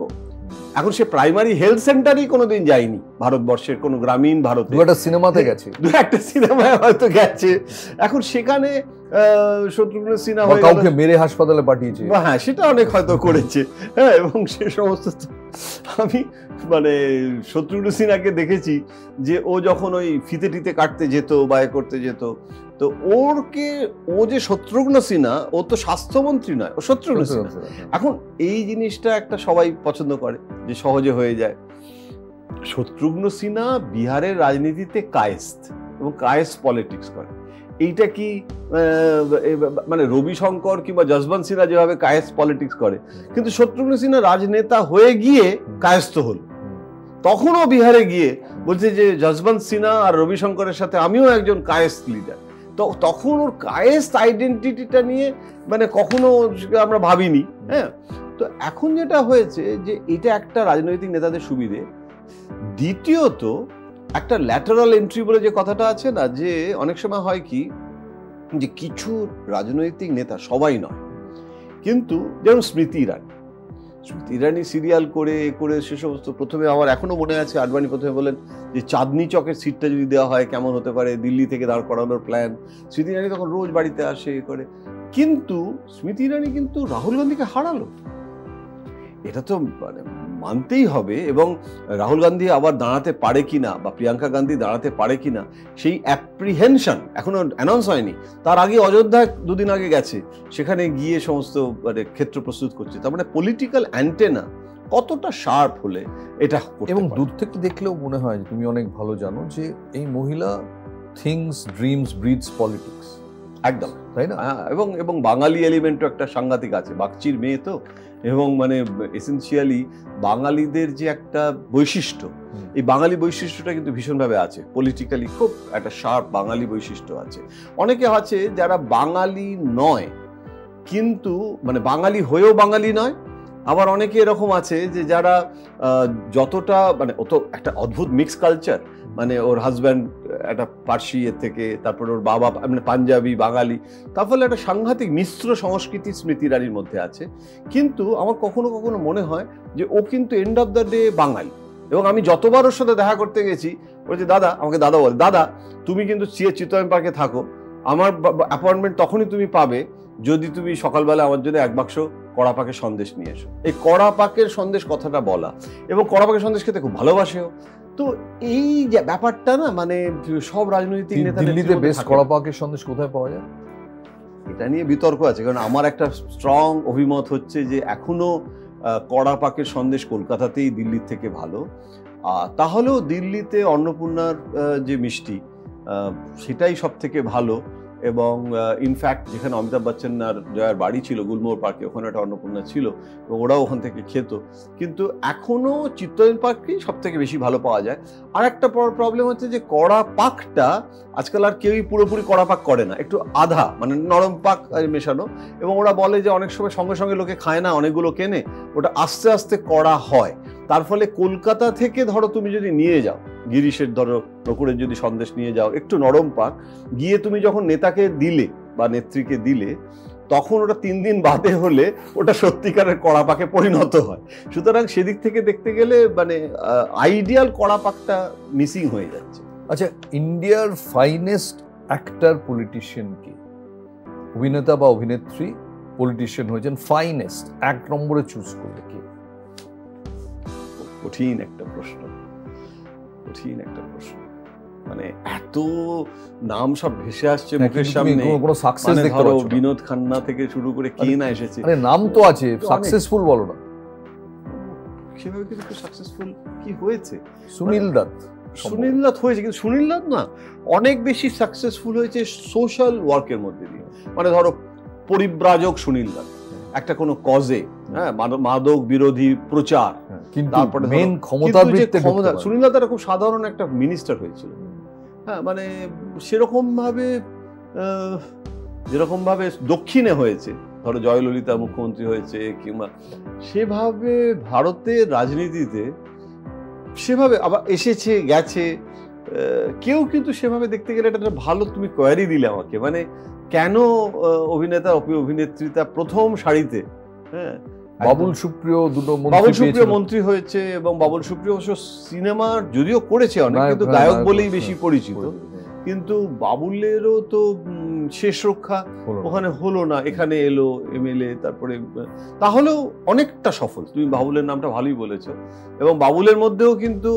এখন সে প্রাইমারি হেলথ সেন্টারই কোনোদিন যায়নি ভারতবর্ষের কোনো গ্রামীণ ভারতে। একটা সিনেমাতে গেছে, একটা সিনেমায় হয়তো গেছে। এখন সেখানে শত্রুঘ্ন সিনহা হয়ে কাউকে মেরে হাসপাতালে পাঠিয়েছে, হ্যাঁ সেটা অনেক হয়তো করেছে, হ্যাঁ। এবং সে সমস্ত আমি মানে শত্রুঘ্ন সিনহাকে দেখেছি যে ও যখন ওই ফিতে টিতে কাটতে যেত বা এ করতে যেত, তো ও যে শত্রুঘ্ন সিনহা, ও তো স্বাস্থ্যমন্ত্রী নয়, ও শত্রুঘ্ন সিনহা। এখন এই জিনিসটা একটা সবাই পছন্দ করে যে সহজে হয়ে যায়। শত্রুঘ্ন সিনহা বিহারের রাজনীতিতে কায়েস্ত এবং কায়েস্ত পলিটিক্স করে। এইটা কি মানে রবিশঙ্কর কিংবা যশবন্ত সিনহা যেভাবে কায়েস্ত পলিটিক্স করে, কিন্তু শত্রুঘ্ন সিনহা রাজনেতা হয়ে গিয়ে কায়েস্ত হলো। তখনও বিহারে গিয়ে বলছে যে যশবন্ত সিনহা আর রবিশঙ্করের সাথে আমিও একজন কায়েস্ত লিডার। তো তখন ওর কায়েস্ত আইডেন্টিটিটা নিয়ে মানে কখনো আমরা ভাবিনি, হ্যাঁ। তো এখন যেটা হয়েছে যে এটা একটা রাজনৈতিক নেতাদের সুবিধে। দ্বিতীয়ত, একটা ল্যাটারাল এন্ট্রি বলে যে কথাটা আছে না, যে অনেক সময় হয় কি যে কিছু রাজনৈতিক নেতা, সবাই নয়, কিন্তু যেমন স্মৃতি ইরানি সিরিয়াল করে সে সমস্ত, প্রথমে আমার এখনো মনে আছে আডবাণী প্রথমে বলেন যে চাঁদনি চকের সিটটা যদি দেওয়া হয় কেমন হতে পারে, দিল্লি থেকে দাঁড় করানোর প্ল্যান। স্মৃতি ইরানি তখন রোজ বাড়িতে আসে করে, কিন্তু স্মৃতি ইরানি কিন্তু রাহুল গান্ধীকে হারালো, এটা তো মানে মানতেই হবে। এবং রাহুল গান্ধী আবার দাঁড়াতে পারে কিনা বা প্রিয়াঙ্কা গান্ধী দাঁড়াতে পারে কিনা, সেই অ্যাপ্রিহেনশন এখনো অ্যানাউন্স হয়নি। তার আগে অযোধ্যায় 2 দিন আগে গেছে, সেখানে গিয়ে সমস্ত মানে ক্ষেত্র প্রস্তুত করছে। তার মানে পলিটিক্যাল অ্যান্টেনা কতটা শার্প হলে এটা, এবং দূর থেকে দেখলেও মনে হয়, তুমি অনেক ভালো জানো যে এই মহিলা থিংস, ড্রিমস, ব্রিডস পলিটিক্স, একদম তাই না? এবং বাঙালি এলিমেন্টও একটা সাংঘাতিক আছে, বাগচির মেয়ে তো, এবং মানে এসেনশিয়ালি বাঙালিদের যে একটা বৈশিষ্ট্য, এই বাঙালি বৈশিষ্ট্যটা কিন্তু ভীষণভাবে আছে পলিটিক্যালি, খুব একটা শার্প বাঙালি বৈশিষ্ট্য আছে। অনেকে আছে যারা বাঙালি নয়, কিন্তু মানে বাঙালি হয়েও বাঙালি নয়। আবার অনেকে এরকম আছে যে যারা যতটা মানে ও তো একটা অদ্ভুত মিক্স কালচার, মানে ওর হাজব্যান্ড একটা পার্সি এর থেকে, তারপর ওর বাবা মানে পাঞ্জাবি বাঙালি, তার ফলে একটা সাংঘাতিক মিশ্র সংস্কৃতি স্মৃতি ইরানির মধ্যে আছে। কিন্তু আমার কখনো কখনো মনে হয় যে ও কিন্তু এন্ড অফ দ্য ডে বাঙালি। এবং আমি যতবার ওর সাথে দেখা করতে গেছি, বলছি দাদা, আমাকে দাদা বলে, দাদা তুমি কিন্তু চিত্তরঞ্জন পার্কে থাকো, আমার অ্যাপয়েন্টমেন্ট তখনই তুমি পাবে যদি তুমি সকালবেলা আমার জন্য 1 বাক্স কড়া পাকের সন্দেশ নিয়ে এসো। এই কড়া পাকের সন্দেশ কথাটা বলা, এবং কড়া পাকের সন্দেশ খেতে খুব ভালোবাসেও। তো এই যে ব্যাপারটা না, মানে সব রাজনৈতিক নেতা দিল্লিতে বেশ কড়া পাকের সন্দেশ কোথায় পাওয়া যায় এটা নিয়ে বিতর্ক আছে, কারণ আমার একটা স্ট্রং অভিমত হচ্ছে যে এখনো কড়া পাকের সন্দেশ কলকাতাতেই দিল্লির থেকে ভালো। তাহলেও দিল্লিতে অন্নপূর্ণার যে মিষ্টি সেটাই সব থেকে ভালো। এবং ইনফ্যাক্ট যেখানে অমিতাভ বচ্চন আর জয়ার বাড়ি ছিল গুলমোহর পার্কে, ওখানে একটা অন্নপূর্ণা ছিল এবং ওরাও ওখান থেকে খেত। কিন্তু এখনো চিত্তরঞ্জন পার্কেই সব থেকে বেশি ভালো পাওয়া যায়। আর একটা প্রবলেম হচ্ছে যে কড়া পাকটা আজকাল আর কেউই পুরোপুরি কড়া পাক করে না, একটু আধা মানে নরম পাক মেশানো। এবং ওরা বলে যে অনেক সময় সঙ্গে সঙ্গে লোকে খায় না, অনেকগুলো কেনে, ওটা আস্তে আস্তে কড়া হয়। তার ফলে কলকাতা থেকে ধরো তুমি যদি নিয়ে যাও, গিরিশের ধরো নকুরের যদি সন্দেশ নিয়ে যাও, একটু নরম পাক, গিয়ে তুমি যখন নেতাকে দিলে বা নেত্রীকে দিলে, তখন ওটা 3 দিন বাদে হলে ওটা সত্যিকারের কড়া পাকে পরিণত হয়। সুতরাং সেদিক থেকে দেখতে গেলে মানে আইডিয়াল কড়া পাকটা মিসিং হয়ে যাচ্ছে। আচ্ছা, ইন্ডিয়ার ফাইনেস্ট অ্যাক্টর পলিটিশিয়ান কি? অভিনেতা বা অভিনেত্রী পলিটিশিয়ান হয়েছেন ফাইনেস্ট, 1 নম্বরে চুজ করলে কি? কঠিন একটা প্রশ্ন, কঠিন একটা প্রশ্ন। মানে এত নাম সব ভেসে আসছে মুখের সামনে, কোনো সাকসেস দেখতে পাচ্ছ না। বিনোদ খান্না থেকে শুরু করে কে না এসেছে। আরে নাম তো আছে, সাকসেসফুল বলো না। সেভাবে কিন্তু সাকসেসফুল কি হয়েছে? সুনীল দত্ত। সুনীল দত্ত হয়েছে, কিন্তু সুনীল দত্ত না অনেক বেশি সাকসেসফুল হয়েছে সোশ্যাল ওয়ার্কের মধ্যে দিয়ে। মানে ধরো পরিব্রাজক সুনীল দত্ত, একটা কোনো কজে, হ্যাঁ, মাদক বিরোধী প্রচার, তারপরে মেন ক্ষমতা সুনীল দত্ত খুব সাধারণ একটা মিনিস্টার হয়েছিল। হ্যাঁ, মানে সেরকম ভাবে যেরকম ভাবে দক্ষিণে হয়েছে, ধরো জয়ললিতা মুখ্যমন্ত্রী হয়েছে, কিংবা সেভাবে ভারতের রাজনীতিতে সেভাবে আবার এসেছে গেছে কেউ, কিন্তু সেভাবে দেখতে গেলে এটা ভালো তুমি কোয়ারি দিলে আমাকে। মানে কেন অভিনেতা অভিনেত্রীটা প্রথম সারিতে? হ্যাঁ, বাবুল সুপ্রিয় বাবুল সুপ্রিয় মন্ত্রী হয়েছে, এবং বাবুল সুপ্রিয় অবশ্য সিনেমা যদিও করেছে অনেক, কিন্তু গায়ক বলেই বেশি পরিচিত। কিন্তু বাবুলেরও তো শেষ রক্ষা ওখানে হলো না, এখানে এলো এমএলএ, তারপরে তাহলেও অনেকটা সফল। তুমি বাবুলের নামটা ভালোই বলেছো। এবং বাবুলের মধ্যেও কিন্তু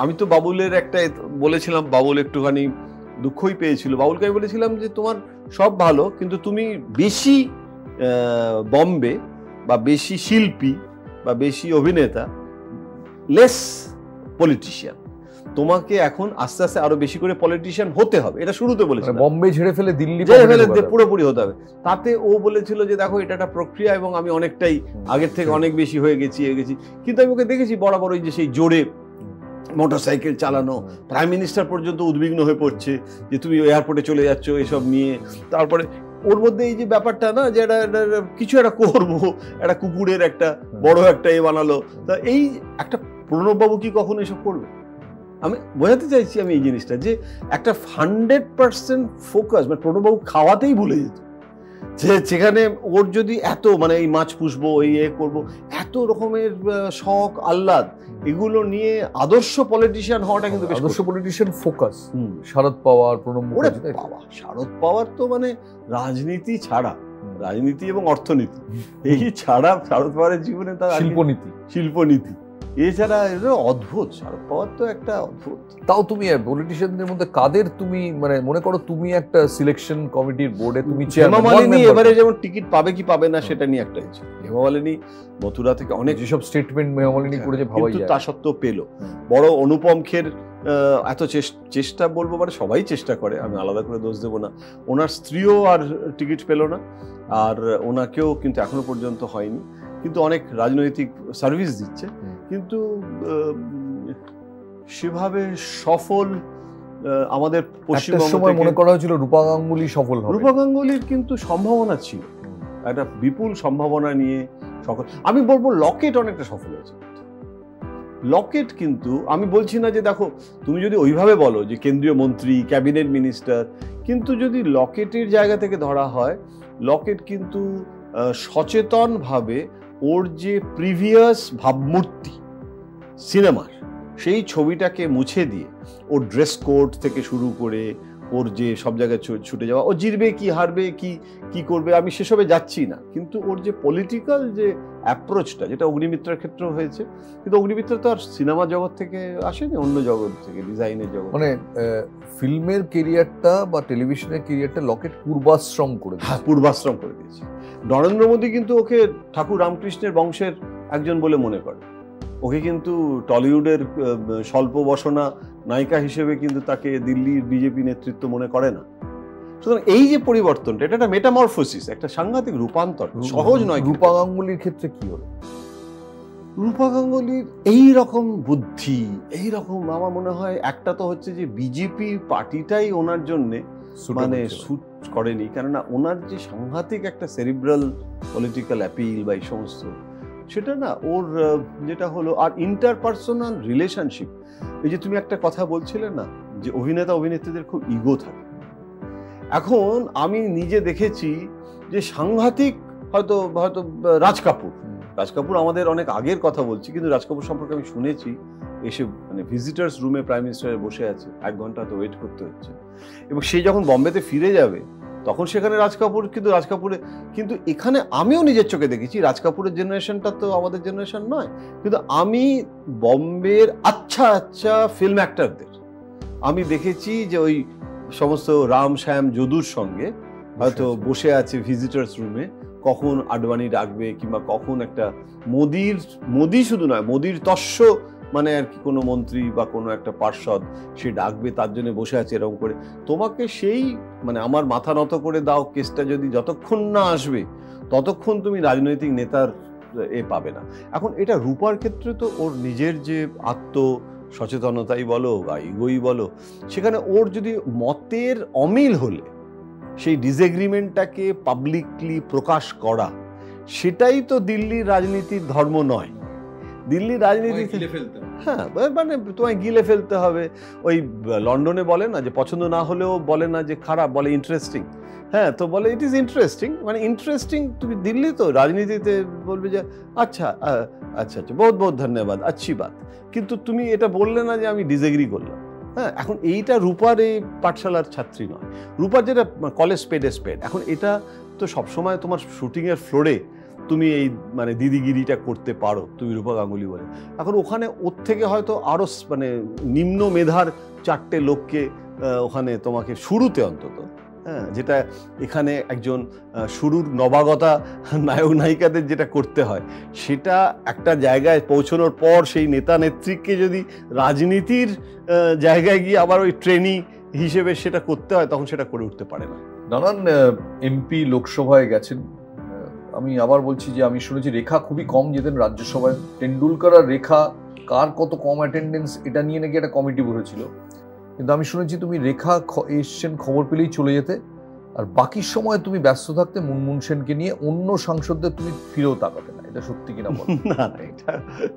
আমি তো বাবুলের একটা বলেছিলাম, বাবুল একটুখানি দুঃখই পেয়েছিল। বাবুলকে আমি বলেছিলাম যে তোমার সব ভালো, কিন্তু তুমি বেশি বম্বে বা বেশি শিল্পী বা বেশি অভিনেতা, লেস পলিটিশিয়ান। তোমাকে এখন আস্তে আস্তে আরো বেশি করে পলিটিশিয়ান হতে হবে, এটা শুরুতে বলেছিল। বম্বে ছেড়ে ফেলে দিল্লি পুরোপুরি হতে হবে। তাতে ও বলেছিল যে দেখো এটা একটা প্রক্রিয়া, এবং আমি অনেকটাই আগের থেকে অনেক বেশি হয়ে গেছি। কিন্তু আমি ওকে দেখেছি বরাবর ওই যে সেই জোরে মোটরসাইকেল চালানো, প্রাইম মিনিস্টার পর্যন্ত উদ্বিগ্ন হয়ে পড়ছে যে তুমি এয়ারপোর্টে চলে যাচ্ছ এসব নিয়ে। তারপরে ওর মধ্যে এই যে ব্যাপারটা না, যে কিছু একটা করবো, একটা কুকুরের একটা বড় একটা বানালো। তা এই একটা প্রণববাবু কি কখনো এসব করবে? আমি বোঝাতে চাইছি আমি এই জিনিসটা, যে একটা 100% ফোকাস, মানে প্রণববাবু খাওয়াতেই ভুলে যেত। সেখানে ওর যদি এত মানে এই মাছ পুষবো, এই করবো, এত রকমের শখ আহ্লাদ, এগুলো নিয়ে আদর্শ পলিটিশিয়ান হওয়াটা কিন্তু বেশ আদর্শ পলিটিশিয়ান ফোকাস। শরদ পাওয়ার, প্রণব মুখার্জি। শরদ পাওয়ার তো মানে রাজনীতি ছাড়া, রাজনীতি এবং অর্থনীতি এই ছাড়া শরদ পাওয়ারের জীবনে তার শিল্পনীতি এছাড়া অদ্ভুত। শরদ পাওয়ার তো একটা অদ্ভুত। তাও তুমি পলিটিশিয়ানদের মধ্যে কাদের তুমি মানে মনে করো তুমি একটা সিলেকশন কমিটির বোর্ডে তুমি হেমা মালিনী এবারে যেমন টিকিট পাবে কি পাবে না সেটা নিয়ে একটা হয়েছে। হেমা মালিনী মথুরা থেকে অনেক যেসব স্টেটমেন্ট হেমা মালিনী করেছে ভাবাই যায়, তা সত্ত্বেও পেলো। বড় অনুপম খের এত চেষ্টা বলবো, মানে সবাই চেষ্টা করে, আমি আলাদা করে দোষ দেবো না। ওনার স্ত্রীও আর টিকিট পেলো না, আর ওনাকেও কিন্তু এখনো পর্যন্ত হয়নি। কিন্তু অনেক রাজনৈতিক সার্ভিস দিচ্ছে, কিন্তু সেভাবে সফল আমাদের পশ্চিমবঙ্গে সময় মনে করা হয়েছিল রূপা গাঙ্গুলি সফল হবে। রূপা গাঙ্গুলির কিন্তু সম্ভাবনা ছিল, একটা বিপুল সম্ভাবনা নিয়ে সফল। আমি বলবো লকেট অনেকটা সফল হয়েছে। লকেট কিন্তু আমি বলছি না যে দেখো তুমি যদি ওইভাবে বলো যে কেন্দ্রীয় মন্ত্রী, ক্যাবিনেট মিনিস্টার, কিন্তু যদি লকেটের জায়গা থেকে ধরা হয়, লকেট কিন্তু সচেতনভাবে ওর যে প্রিভিয়াস ভাবমূর্তি সিনেমার, সেই ছবিটাকে মুছে দিয়ে ওর ড্রেস কোড থেকে শুরু করে ওর যে সব জায়গায় ছুটে যাওয়া, ও জিতবে কি হারবে কি করবে আমি সেসবে যাচ্ছি না, কিন্তু ওর যে পলিটিক্যাল যে অ্যাপ্রোচটা, যেটা অগ্নিমিত্রার ক্ষেত্রেও হয়েছে, কিন্তু অগ্নিমিত্রা তো আর সিনেমা জগৎ থেকে আসেনি, অন্য জগৎ থেকে, ডিজাইনের জগৎ। মানে ফিল্মের কেরিয়ারটা বা টেলিভিশনের কেরিয়ারটা লকেট পূর্বাশ্রম করে দিয়েছে। হ্যাঁ, পূর্বাশ্রম করে দিয়েছে। নরেন্দ্র মোদী কিন্তু ওকে ঠাকুর রামকৃষ্ণের বংশের একজন বলে মনে করে, ওকে কিন্তু টলিউডের স্বল্প বসনা নায়িকা হিসেবে কিন্তু তাকে দিল্লির বিজেপি নেতৃত্ব মনে করে না। সুতরাং এই যে পরিবর্তনটা, এটা একটা মেটামরফোসিস, একটা সাংঘাতিক রূপান্তর, সহজ নয়। রূপা গাঙ্গুলির ক্ষেত্রে কি হলো? রূপা গাঙ্গুলির এইরকম বুদ্ধি, এইরকম আমার মনে হয় একটা তো হচ্ছে যে বিজেপি পার্টিটাই ওনার জন্যে মানে স্যুট করেনি, কেননা ওনার যে সাংঘাতিক একটা সেরিব্রাল পলিটিক্যাল অ্যাপিল বা এই সমস্ত, সেটা না ওর যেটা হলো। আর ইন্টারপার্সোনাল রিলেশনশিপ, এই যে তুমি একটা কথা বলছিলে না যে অভিনেতা অভিনেত্রীদের খুব ইগো থাকে, এখন আমি নিজে দেখেছি যে সাংঘাতিক, হয়তো রাজ কাপুর আমাদের অনেক আগের কথা বলছি, কিন্তু রাজ কাপুর সম্পর্কে আমি শুনেছি এসে মানে ভিজিটার্স রুমে প্রাইম মিনিস্টার বসে আছে, 1 ঘন্টা তো ওয়েট করতে হচ্ছে, এবং সে যখন বম্বেতে ফিরে যাবে তখন সেখানে রাজ কাপুরে কিন্তু এখানে আমিও নিজের চোখে দেখেছি, রাজ কাপুরের জেনারেশনটা তো আমাদের জেনারেশন নয়, কিন্তু আমি বম্বের আচ্ছা ফিল্ম অ্যাক্টরদের আমি দেখেছি যে ওই সমস্ত রাম শ্যাম যদুর সঙ্গে হয়তো বসে আছে ভিজিটার্স রুমে, কখন আডবাণী ডাকবে, কিংবা কখন একটা মোদি শুধু নয়, মোদির তস্য মানে আর কি কোনো মন্ত্রী বা কোনো একটা পার্ষদ সে ডাকবে, তার জন্য বসে আছে এরকম করে। তোমাকে সেই মানে আমার মাথা নত করে দাও কেসটা যদি যতক্ষণ না আসবে ততক্ষণ তুমি রাজনৈতিক নেতার পাবে না। এখন এটা রূপার ক্ষেত্রে তো ওর নিজের যে আত্ম সচেতনতাই বলো বা ইগোই বলো, সেখানে ওর যদি মতের অমিল হলে সেই ডিসএগ্রিমেন্টটাকে পাবলিকলি প্রকাশ করা, সেটাই তো দিল্লির রাজনীতির ধর্ম নয়। দিল্লির রাজনীতি হ্যাঁ মানে তোমায় গিলে ফেলতে হবে। ওই লন্ডনে বলে না যে পছন্দ না হলেও বলে না যে খারাপ, বলে ইন্টারেস্টিং। হ্যাঁ, তো বলে ইট ইজ ইন্টারেস্টিং, মানে ইন্টারেস্টিং। তুমি দিল্লি তো রাজনীতিতে বলবে যে আচ্ছা বহুত ধন্যবাদ, আচ্ছি বাত, কিন্তু তুমি এটা বললে না যে আমি ডিসএগ্রি করলাম। হ্যাঁ, এখন এইটা রূপার এই পাঠশালার ছাত্রী নয়, রূপার যেটা কলেজ স্পেড। এখন এটা তো সবসময় তোমার শুটিংয়ের ফ্লোরে তুমি এই মানে দিদিগিরিটা করতে পারো তুমি রূপা গাঙ্গুলি বলে। এখন ওখানে ওর থেকে হয়তো আরো মানে নিম্ন মেধার 4টে লোককে ওখানে তোমাকে শুরুতে অন্তত, হ্যাঁ, যেটা এখানে একজন শুরুর নবাগতা নায়ক নায়িকাদের যেটা করতে হয়, সেটা একটা জায়গায় পৌঁছানোর পর সেই নেতা নেত্রীকে যদি রাজনীতির জায়গায় গিয়ে আবার ওই ট্রেনি হিসেবে সেটা করতে হয়, তখন সেটা করে উঠতে পারে না। নানান এমপি লোকসভায় গেছেন। আমি আবার বলছি যে আমি শুনেছি রেখা খুবই কম যেতেন রাজ্যসভায়। টেন্ডুলকার আর রেখা কার কত কম অ্যাটেন্ডেন্স এটা নিয়ে নাকি একটা কমিটি বসেছিল, কিন্তু আমি শুনেছি তুমি রেখা এসছেন খবর পেলেই চলে যেতে, আর বাকি সময় তুমি ব্যস্ত থাকতে মুনমুন সেনকে নিয়ে, অন্য সাংসদদের তুমি ফিরেও তাকাতে না। এটা সত্যি কিনা বল? না, এটা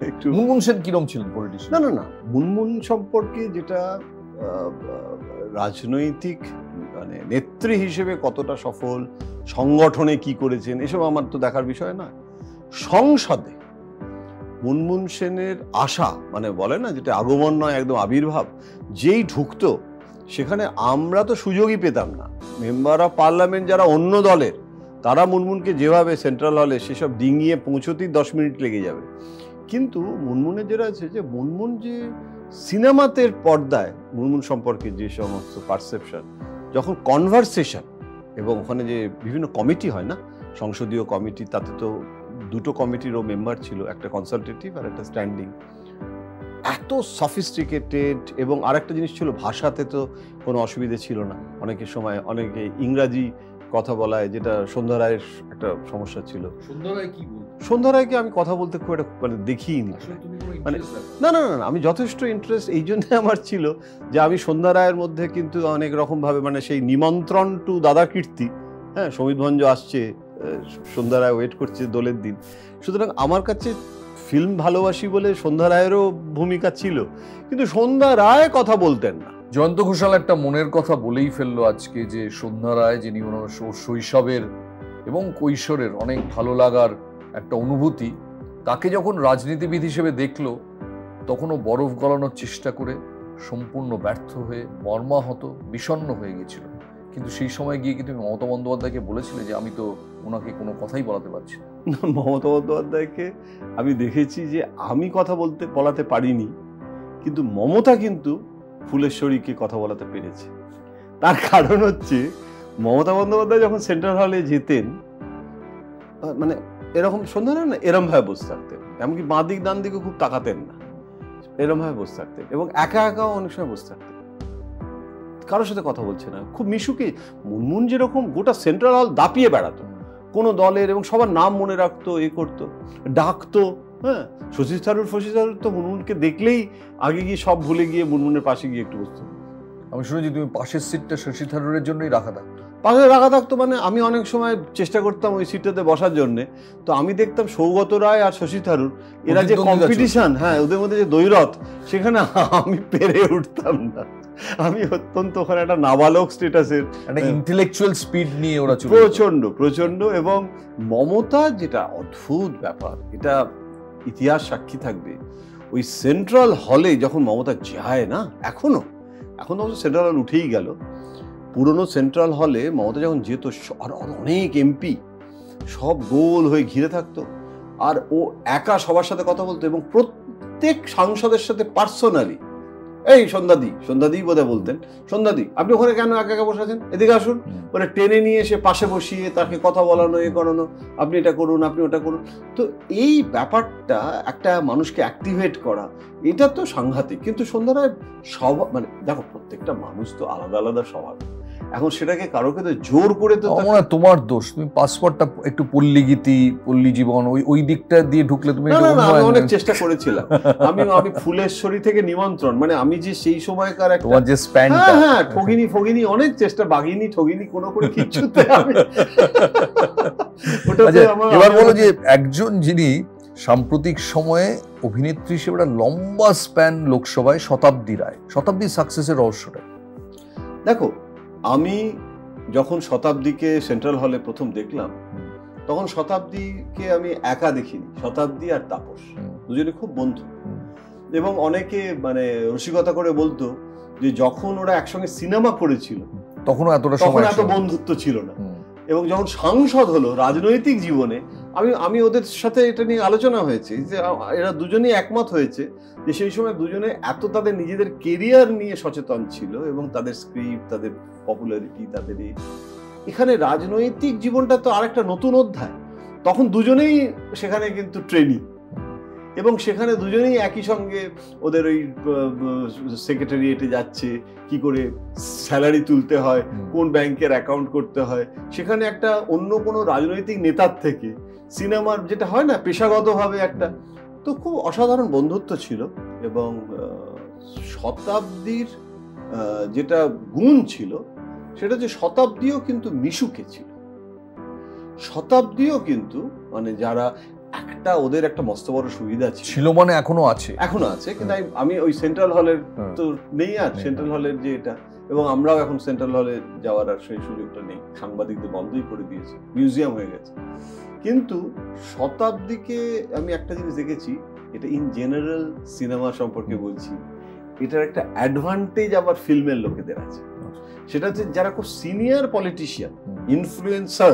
একটু। মুনমুন সেন কিরম ছিলেন পলিটিশিয়ান? না, মুনমুন সম্পর্কে যেটা রাজনৈতিক মানে নেত্রী হিসেবে কতটা সফল, সংগঠনে কি করেছেন, এসব আমার তো দেখার বিষয় না। সংসদে মুনমুন সেনের আশা, মানে বলে না যেটা আগমন নয় একদম আবির্ভাব, যেই ঢুকতো সেখানে আমরা তো সুযোগই পেতাম না। মেম্বার অফ পার্লামেন্ট যারা অন্য দলের, তারা মুনমুনকে যেভাবে সেন্ট্রাল হলে সেসব ডিঙিয়ে পৌঁছতেই 10 মিনিট লেগে যাবে, কিন্তু মুনমুনের যেটা আছে যে মুনমুন যে সিনেমাতে পর্দায় মুনমুন সম্পর্কে যে সমস্ত পারসেপশন, যখন কনভারসেশন এবং ওখানে যে বিভিন্ন কমিটি হয় না, সংসদীয় কমিটি, তাতে তো 2টো কমিটিরও মেম্বার ছিল, একটা কনসালটেটিভ আর একটা স্ট্যান্ডিং, এত সফিস্টিকেটেড। এবং আরেকটা জিনিস ছিল, ভাষাতে তো কোনো অসুবিধে ছিল না, অনেকের সময় অনেকে ইংরাজি কথা বলায়, যেটা সন্ধ্যা রায়ের একটা সমস্যা ছিল। সন্ধ্যা রায়কে আমি কথা বলতে খুব একটা মানে দেখিনি, মানে না, আমি যথেষ্ট ইন্টারেস্ট এই জন্য আমার ছিল যে আমি সন্ধ্যা রায়ের মধ্যে কিন্তু অনেক রকম ভাবে মানে সেই নিমন্ত্রণ টু দাদা কীর্তি, হ্যাঁ, সমিত ভঞ্জ আসছে, সন্ধ্যা রায় ওয়েট করছে দোলের দিন, সুতরাং আমার কাছে ফিল্ম ভালোবাসি বলে সন্ধ্যা রায়েরও ভূমিকা ছিল, কিন্তু সন্ধ্যা রায় কথা বলতেন না। জয়ন্ত ঘোষাল একটা মনের কথা বলেই ফেললো আজকে, যে সন্ধ্যা রায় যিনি ওনার শৈশবের এবং কৈশোরের অনেক ভালো লাগার একটা অনুভূতি, তাকে যখন রাজনীতিবিদ হিসেবে দেখলো তখনও বরফ গলানোর চেষ্টা করে সম্পূর্ণ ব্যর্থ হয়ে মর্মাহত বিষণ্ণ হয়ে গেছিল, কিন্তু সেই সময় গিয়ে কি তুমি মমতা বন্দ্যোপাধ্যায়কে বলেছিলে যে আমি তো ওনাকে কোনো কথাই বলাতে পারছি না? মমতা বন্দ্যোপাধ্যায়কে আমি দেখেছি যে আমি কথা বলাতে পারিনি, কিন্তু মমতা কিন্তু ফুলেশ্বরীকে কথা বলাতে পেরেছে। তার কারণ হচ্ছে মমতা বন্দ্যোপাধ্যায় যখন সেন্ট্রাল হলে যেতেন, মানে এরকম সন্ধ্যা না এরম ভাবে বসে থাকতেন, এমনকি বাঁ দিক ডান দিকে খুব তাকাতেন না, এরম ভাবে বসে থাকতেন এবং একা একাও অনেক সময় বসে থাকতেন, কারোর সাথে কথা বলছে না, খুব মিশুকে। মুনমুন যেরকম গোটা সেন্ট্রাল হল দাপিয়ে বেড়াতো কোনো দলের এবং সবার নাম মনে রাখতো, এ করতো, ডাকতো। হ্যাঁ, শশী থারুর তো মুনমুনকে দেখলেই আগে গিয়ে সব ভুলে গিয়ে মুনমুনের পাশে গিয়ে একটু বসতো। আমি শুনেছি তুমি পাশের সিটটা শশী থারুরের জন্যই রাখা থাকতো। পাশে রাখা থাকতো মানে আমি অনেক সময় চেষ্টা করতাম ওই সিটটাতে বসার জন্য, তো আমি দেখতাম সৌগত রায় আর শশী থারুর এরা যে কম্পিটিশন, হ্যাঁ ওদের মধ্যে যে দ্বৈরথ, সেখানে আমি পেরে উঠতাম না। আমি অত্যন্ত ওখানে একটা নাবালক স্ট্যাটাসের, একটা ইন্টেলেকচুয়াল স্পিড নিয়ে ওরা প্রচন্ড। এবং মমতা যেটা অদ্ভুত ব্যাপার, এটা ইতিহাস সাক্ষী থাকবে, ওই সেন্ট্রাল হলে যখন মমতা যায় না, এখন তো সেন্ট্রাল হল উঠেই গেল, পুরনো সেন্ট্রাল হলে মমতা যখন যেত, আর অনেক এমপি সব গোল হয়ে ঘিরে থাকতো, আর ও একা সবার সাথে কথা বলতো এবং প্রত্যেক সাংসদের সাথে পার্সোনালি, এই সন্ধ্যাদি বোধহয় বলতেন, সন্ধ্যাদি আপনি ওখানে কেন একা একা বসে আছেন, এদিকে আসুন, মানে টেনে নিয়ে এসে পাশে বসিয়ে তাকে কথা বলানো, এ করানো, আপনি এটা করুন, আপনি ওটা করুন। তো এই ব্যাপারটা একটা মানুষকে অ্যাক্টিভেট করা, এটা তো সাংঘাতিক। কিন্তু সন্ধ্যারায় স্বভাব, মানে দেখো প্রত্যেকটা মানুষ তো আলাদা আলাদা স্বভাব, এখন সেটাকে কারোকে তো জোর করে তো তোমার দোষ, তুমি পাসওয়ার্ডটা একটু পল্লীগীতি, পল্লী জীবন ওই দিকটা দিয়ে ঢুকলে তুমি। আমি অনেক চেষ্টা করেছিলাম, আমি ফুলেশ্বরী থেকে নিমন্ত্রণ, মানে আমি যে সেই সময়কার একটা তোমার যে স্প্যানটা, হ্যাঁ ঠগিনি অনেক চেষ্টা, বাগিনি ঠগিনি কোনো করে কিচ্ছুতে আমি এবার বলো যে একজন যিনি সাম্প্রতিক সময়ে অভিনেত্রী হিসেবে একটা লম্বা স্প্যান লোকসভায়, শতাব্দী সাকসেসের রহস্যটা। দেখো, আমি যখন শতাব্দীকে সেন্ট্রাল হলে প্রথম দেখলাম, তখন শতাব্দীকে আমি একা দেখিনি, শতাব্দী আর তাপস দুজনে খুব বন্ধু, এবং অনেকে মানে রসিকতা করে বলতো যে যখন ওরা একসঙ্গে সিনেমা করেছিল তখন এত বন্ধুত্ব ছিল না, এবং যখন সাংসদ হলো রাজনৈতিক জীবনে, আমি ওদের সাথে এটা নিয়ে আলোচনা হয়েছে যে এরা দুজনেই একমত হয়েছে যে সেই সময় দুজনে এত তাদের নিজেদের কেরিয়ার নিয়ে সচেতন ছিল, এবং তাদের স্ক্রিপ্ট, তাদের পপুলারিটি, তাদের এখানে রাজনৈতিক জীবনটা তো আরেকটা নতুন অধ্যায়। তখন দুজনেই সেখানে কিন্তু ট্রেনিং, এবং সেখানে দুজনেই একই সঙ্গে ওদের ওই সেক্রেটারিয়েটে যাচ্ছে, কি করে স্যালারি তুলতে হয়, কোন ব্যাংকের অ্যাকাউন্ট করতে হয়, সেখানে একটা অন্য কোনো রাজনৈতিক নেতার থেকে সিনেমার যেটা হয় না পেশাগতভাবে একটা, তো খুব অসাধারণ বন্ধুত্ব ছিল। এবং শতাব্দীর যেটা গুণ ছিল সেটা যে শতাব্দীও কিন্তু মিশুকে ছিল, শতাব্দীও কিন্তু মানে যারা একটা ওদের একটা মস্ত বড় সুবিধা ছিল, মানে এখনো আছে, কিন্তু আমি ওই সেন্ট্রাল হলের তো নেই, আর সেন্ট্রাল হলের যে এটা, এবং আমরাও এখন সেন্ট্রাল হলে যাওয়ার আর সেই সুযোগটা নেই, সাংবাদিকদের বন্ধই করে দিয়েছে, মিউজিয়াম হয়ে গেছে। কিন্তু শতাব্দীকে আমি একটা জিনিস দেখেছি, এটা ইন জেনারেল সিনেমা সম্পর্কে বলছি, এটার একটা অ্যাডভান্টেজ আবার ফিল্মের লোকেদের আছে, সেটা হচ্ছে যারা খুব সিনিয়র পলিটিশিয়ান, ইনফ্লুয়েন্সার,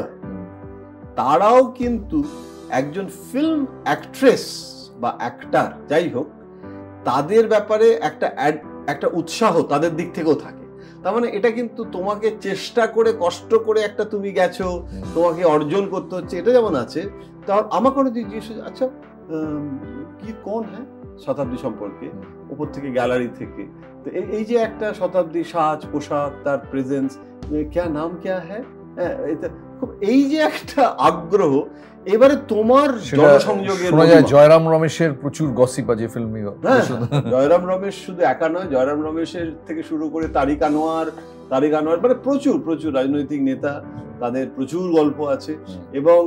তারাও কিন্তু একজন ফিল্ম অ্যাক্ট্রেস বা অ্যাক্টর যাই হোক, তাদের ব্যাপারে একটা উৎসাহ তাদের দিক থেকেও থাকে। তার মানে এটা কিন্তু তোমাকে চেষ্টা করে কষ্ট করে একটা তুমি গেছো, তোমাকে অর্জন করতে হচ্ছে, এটা যেমন আছে। তা আমাকে কোনো জিজ্ঞেস, আচ্ছা কি কোন হ্যাঁ শতাব্দী সম্পর্কে, উপর থেকে গ্যালারি থেকে, তো এই যে একটা শতাব্দী সাজ পোশাক, তার প্রেজেন্স, ক্যা নাম ক্যা হ্যাঁ, এই যে একটা আগ্রহ, এবারে তোমার জনসংযোগের জয়রাম রমেশের প্রচুর গসিপ আছে ফিল্মে। জয়রাম রমেশ শুধু একা নয়, জয়রাম রমেশের থেকে শুরু করে তারিক আনোয়ার মানে প্রচুর রাজনৈতিক নেতা, তাদের প্রচুর গল্প আছে। এবং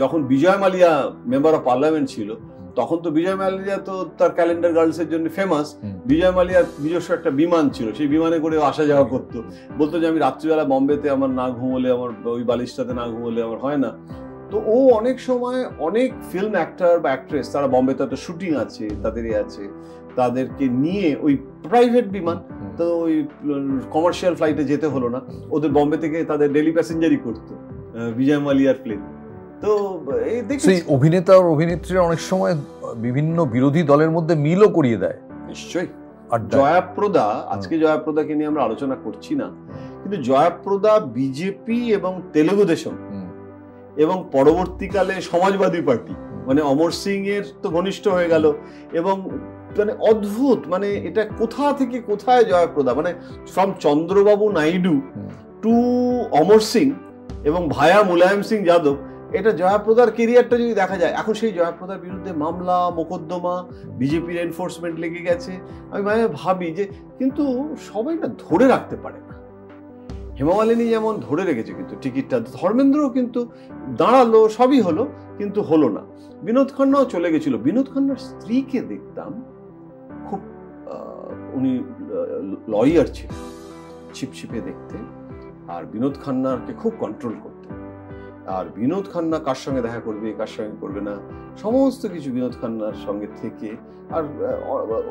যখন বিজয় মালিয়া মেম্বার অফ পার্লামেন্ট ছিল, তখন তো বিজয় মালিয়া তো তার ক্যালেন্ডার গার্লস এর জন্য ফেমাস। বিজয় মালিয়ার নিজস্ব একটা বিমান ছিল, সেই বিমানে করে আসা যাওয়া করতো, বলতো যে আমি রাত্রিবেলা বম্বেতে আমার না ঘুমোলে, আমার ওই বালিশটাতে না ঘুমোলে আমার হয় না। তো ও অনেক সময় অনেক ফিল্ম অ্যাক্টর বা অ্যাক্ট্রেস তারা বোম্বেতে তো শুটিং আছে, তাদের আছে, তাদেরকে নিয়ে ওই প্রাইভেট বিমান, তো ওই কমার্শিয়াল ফ্লাইটে যেতে হলো না, ওদের বোম্বে থেকে তাদের ডেলি প্যাসেঞ্জারই করতো বিজয় মালিয়ার প্লেন। তো সেই অভিনেতা আর অভিনেত্রীরা অনেক সময় বিভিন্ন বিরোধী দলের মধ্যে মিলও করিয়ে দেয়। নিশ্চয়ই। জয়াপ্রদা, আজকে জয়াপ্রদাকে নিয়ে আমরা আলোচনা করছি না, কিন্তু জয়াপ্রদা বিজেপি এবং তেলুগু দেশম এবং পরবর্তীকালে সমাজবাদী পার্টি মানে অমর সিং এর তো ঘনিষ্ঠ হয়ে গেল, এবং মানে অদ্ভুত, মানে এটা কোথা থেকে কোথায় জয়াপ্রদা, মানে ফ্রম চন্দ্রবাবু নাইডু টু অমর সিং এবং ভায়া মুলায়ম সিং যাদব, এটা জয়াপ্রদার কেরিয়ারটা যদি দেখা যায়, এখন সেই জয়াপ্রদার বিরুদ্ধে মামলা মোকদ্দমা, বিজেপির এনফোর্সমেন্ট লেগে গেছে। আমি ভাবি যে কিন্তু সবাই না ধরে রাখতে পারে না। হেমা মালিনী যেমন ধরে রেখেছে কিন্তু টিকিটটা, ধর্মেন্দ্রও কিন্তু দাঁড়ালো, সবই হলো, কিন্তু হলো না। বিনোদ খান্নাও চলে গেছিল। বিনোদ খান্নার স্ত্রীকে দেখতাম খুব, উনি লয়ার ছিলেন, ছিপছিপে দেখতে, আর বিনোদ খান্নাকে খুব কন্ট্রোল করতেন। আর বিনোদ খান্না কার সঙ্গে দেখা করবে, কার সঙ্গে করবে না, সমস্ত কিছু বিনোদ খান্নার সঙ্গে থেকে, আর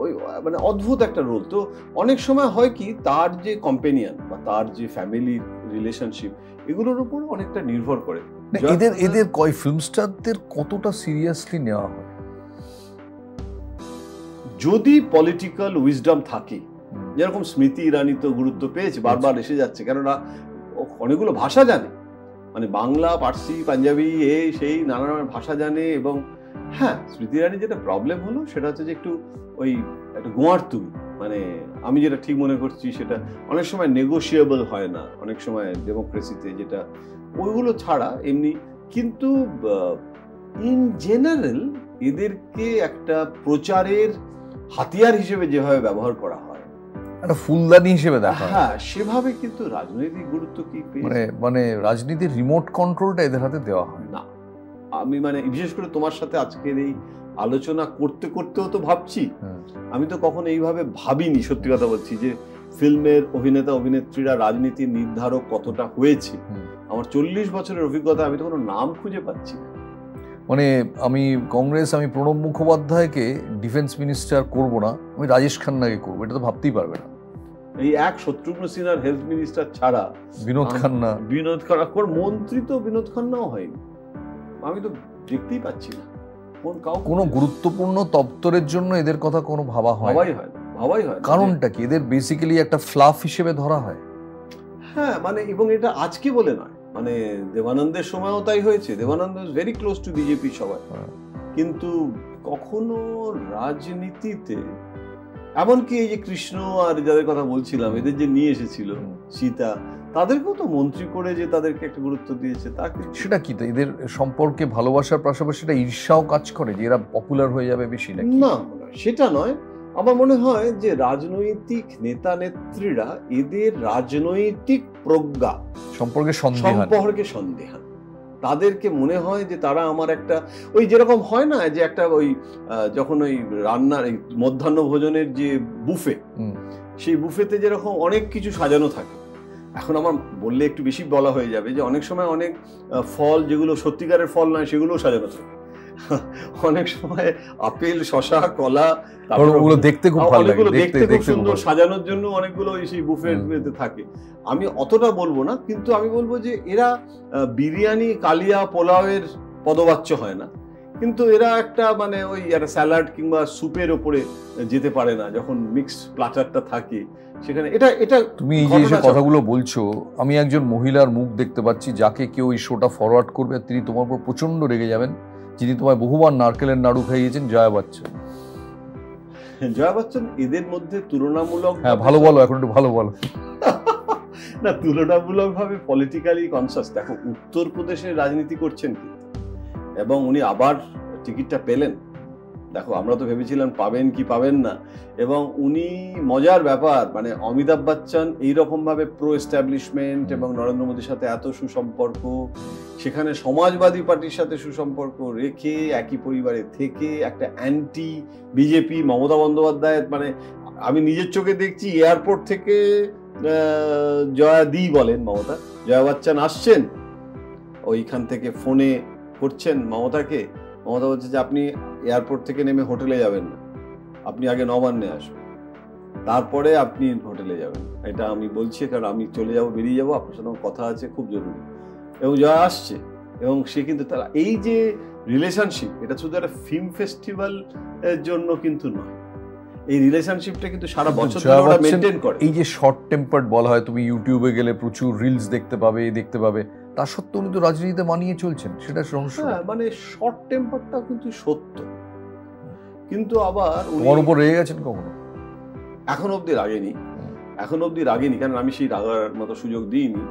ওই মানে অদ্ভুত একটা রোল। তো অনেক সময় হয় কি, তার যে কম্পেনিয়ন বা তার যে ফ্যামিলি রিলেশনশিপ, এগুলোর উপর অনেকটা নির্ভর করে। এদের কয় ফিল্ম স্টারদের কতটা সিরিয়াসলি নেওয়া হয়? যদি পলিটিক্যাল উইজডম থাকে, যেরকম স্মৃতি ইরানি তো গুরুত্ব পেয়েছে, বারবার এসে যাচ্ছে, কেননা অনেকগুলো ভাষা জানে, মানে বাংলা, পার্সি, পাঞ্জাবি, সেই নানা রকমের ভাষা জানে। এবং হ্যাঁ, স্মৃতি ইরানি যেটা প্রবলেম হলো সেটা হচ্ছে যে একটু ওই একটা গোয়ার তুমি, মানে আমি যেটা ঠিক মনে করছি সেটা অনেক সময় নেগোশিয়েবল হয় না, অনেক সময় ডেমোক্রেসিতে, যেটা ওইগুলো ছাড়া এমনি। কিন্তু ইন জেনারেল এদেরকে একটা প্রচারের হাতিয়ার হিসেবে যেভাবে ব্যবহার করা হয়, একটা ফুলদানি হিসেবে দেখা হয়, হ্যাঁ, সেভাবে কিন্তু রাজনৈতিক গুরুত্ব কি মানে রাজনীতির রিমোট কন্ট্রোলটা এদের হাতে দেওয়া হয় না। আমি মানে বিশেষ করে তোমার সাথে আজকের এই আলোচনা করতে করতেও তো ভাবছি, আমি তো কখনো এইভাবে ভাবিনি, সত্যি কথা বলছি, যে ফিল্মের অভিনেতা অভিনেত্রীরা রাজনীতির নির্ধারক কতটা হয়েছে। আমার 40 বছরের অভিজ্ঞতা, আমি তো কোনো নাম খুঁজে পাচ্ছি না। মানে আমি কংগ্রেস, আমি প্রণব মুখোপাধ্যায়কে ডিফেন্স মিনিস্টার করব না, আমি রাজেশ খান্নাকে করবো, এটা তো ভাবতেই পারবে না। এই এক শত্রুঘ্ন সিনহার হেলথ মিনিস্টার ছাড়া বিনোদ খান্না মন্ত্রী তো বিনোদ খান্নাও হয়নি, আমি তো দেখতেই পাচ্ছি না কোনো গুরুত্বপূর্ণ দপ্তরের জন্য এদের কথা কোনো ভাবা হয়, ভাবাই হয়। কারণটা কি? এদের বেসিক্যালি একটা ফ্লাফ হিসেবে ধরা হয়। হ্যাঁ, মানে এবং এটা আজকে বলে নয়, মানে দেবানন্দের সময়ও তাই হয়েছে। Debananda is very close to BJP সবাই, কিন্তু কখনো রাজনীতিতে, এমনকি এই যে কৃষ্ণ আর যাদের কথা বলছিলাম, এদের যে নিয়ে এসেছিল সীতা, তাদেরকেও তো মন্ত্রী করে যে তাদেরকে একটা গুরুত্ব দিয়েছে, তাকে সেটা কি এদের সম্পর্কে ভালোবাসার পাশাপাশি এটা ঈর্ষাও কাজ করে যে এরা পপুলার হয়ে যাবে বেশি? না, সেটা নয়। আমার মনে হয় যে রাজনৈতিক নেতা নেত্রীরা এদের রাজনৈতিক প্রজ্ঞা সম্পর্কে সন্দেহান। তাদেরকে মনে হয় যে তারা আমার একটা, ওই যেরকম হয় না যে একটা ওই যখন ওই রান্নার মধ্যাহ্ন ভোজনের যে বুফে, সেই বুফেতে যেরকম অনেক কিছু সাজানো থাকে। এখন আমার বললে একটু বেশি বলা হয়ে যাবে যে অনেক সময় অনেক ফল যেগুলো সত্যিকারের ফল নয় সেগুলোও সাজানো থাকে। অনেক সময় আপেল, শসা, কলা, দেখতে খুব ভালো লাগে, দেখতে খুব সুন্দর, সাজানোর জন্য অনেকগুলো সেই বুফেতে থাকে। আমি অতটা বলবো না, কিন্তু আমি বলবো যে এরা বিরিয়ানি, কালিয়া, পোলাওয়ের পদবাচ্য হয় না, কিন্তু এরা একটা মানে ওই একটা স্যালাড কিংবা স্যুপের ওপরে যেতে পারে না যখন মিক্সড প্ল্যাটারটা থাকে সেখানে। এটা তুমি এই যে কথাগুলো বলছো, আমি একজন মহিলার মুখ দেখতে পাচ্ছি যাকে কেউ এই শোটা ফরওয়ার্ড করবে, তিনি তোমার উপর প্রচন্ড রেগে যাবেন, যিনি তোমায় বহুবার নারকেলের নাড়ু খাইয়েছেন, জয়া বচ্চন। জয়া বচ্চন এদের মধ্যে তুলনামূলক, হ্যাঁ ভালো বলো, এখন একটু ভালো বলো না, তুলনামূলক ভাবে পলিটিক্যালি কনসাস। দেখো, উত্তরপ্রদেশের রাজনীতি করছেন কি, এবং উনি আবার টিকিটটা পেলেন। দেখো, আমরা তো ভেবেছিলাম পাবেন কি পাবেন না, এবং উনি, মজার ব্যাপার, মানে অমিতাভ বচ্চন এইরকম ভাবে প্রো এস্টাবলিশমেন্ট এবং নরেন্দ্র মোদীর সাথে এত সুসম্পর্ক, সেখানে সমাজবাদী পার্টির সাথে সুসম্পর্ক রেখে একই পরিবারে থেকে একটা অ্যান্টি বিজেপি মমতা বন্দ্যোপাধ্যায়ের, মানে আমি নিজের চোখে দেখছি এয়ারপোর্ট থেকে জয়া দি বলেন মমতা, জয়া বচ্চন আসছেন, ওইখান থেকে ফোনে করছেন মমতাকে, মমতা বলছে যে আপনি এয়ারপোর্ট থেকে নেমে হোটেলে যাবেন না, আপনি আগে নবান্নে আসবেন, তারপরে আপনি হোটেলে যাবেন। এটা আমি বলছি কারণ আমি চলে যাব, বেরিয়ে যাবো, আপনার সাথে আমার কথা আছে, খুব জরুরি। এবং জয়া আসছে, এবং সে কিন্তু তারা এই যে রিলেশনশিপ, এটা শুধু একটা ফিল্ম ফেস্টিভ্যাল এর জন্য কিন্তু নয়, এই রিলেশনশিপটা কিন্তু সারা বছর ধরে ওরা মেইনটেইন করে। এই যে শর্ট টেম্পার্ড বলা হয়, তুমি ইউটিউবে গেলে প্রচুর রিলস দেখতে পাবে, দেখতে পাবে, তা সত্ত্বেও উনি তো রাজনীতিতে মানিয়ে চলছেন, সেটা রহস্য। হ্যাঁ, মানে শর্ট টেম্পারটা কিন্তু সত্য, কিন্তু আবার ওর উপর রেগে গেছেন কখনো? এখন অব্দি রাগেনি, এখন অব্দি রাগেনি, কারণ আমি সেই রাগার মতো সুযোগ দিইনি।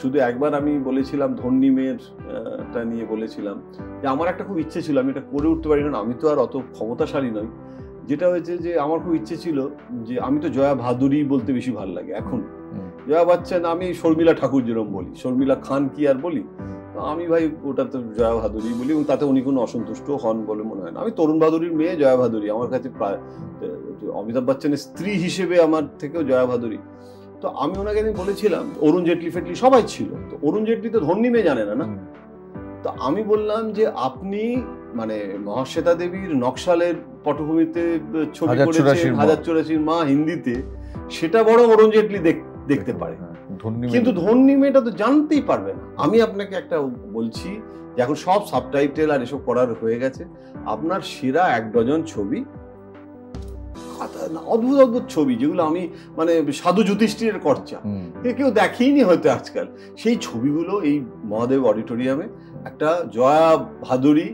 শুধু একবার আমি বলেছিলাম ধন্যী মেয়েরটা নিয়ে বলেছিলাম যে আমার একটা খুব ইচ্ছে ছিল, আমি এটা করে উঠতে পারি না, আমি তো আর অত ক্ষমতাশালী নই। যেটা হয়েছে যে আমার খুব ইচ্ছে ছিল যে আমি তো জয়া ভাদুরী বলতে বেশি ভালো লাগে এখন, জয়া বচ্চন, আমি শর্মিলা ঠাকুর যেরকম বলি, শর্মিলা খান কি আর বলি, আমি ভাই ওটা তো জয়া ভাদুরী বলি, এবং তাতে উনি কোনো অসন্তুষ্ট হন বলে মনে হয় না। আমি তরুণ ভাদুরীর মেয়ে জয়া ভাদুরী, আমার কাছে প্রায় অমিতাভ বচ্চনের স্ত্রী হিসেবে আমার থেকেও জয়া ভাদুরী। তো আমি ওনাকে বলেছিলাম, অরুণ জেটলি ফেটলি সবাই ছিল, তো অরুণ জেটলি তো ধন্যী মেয়ে জানে না, না? তো আমি বললাম যে আপনি মানে মহাশ্বেতা দেবীর নকশালের পটভূমিতে ছবি করেছেন 1084 মা হিন্দিতে, সেটা বড় অরুণ জেটলি দেখতে পারে, কিন্তু ধন্যী মেয়েটা তো জানতেই পারবে না। আমি আপনাকে একটা বলছি যে এখন সব সাবটাইটেল আর এসব করার হয়ে গেছে, আপনার সেরা 1 ডজন ছবি, অদ্ভুত অদ্ভুত ছবি যেগুলো আমি মানে সাধু যুধিষ্ঠিরের খরচা কেউ দেখেইনি হয়তো আজকাল, সেই ছবিগুলো এই মহাদেব অডিটোরিয়ামে একটা জয়া ভাদুরী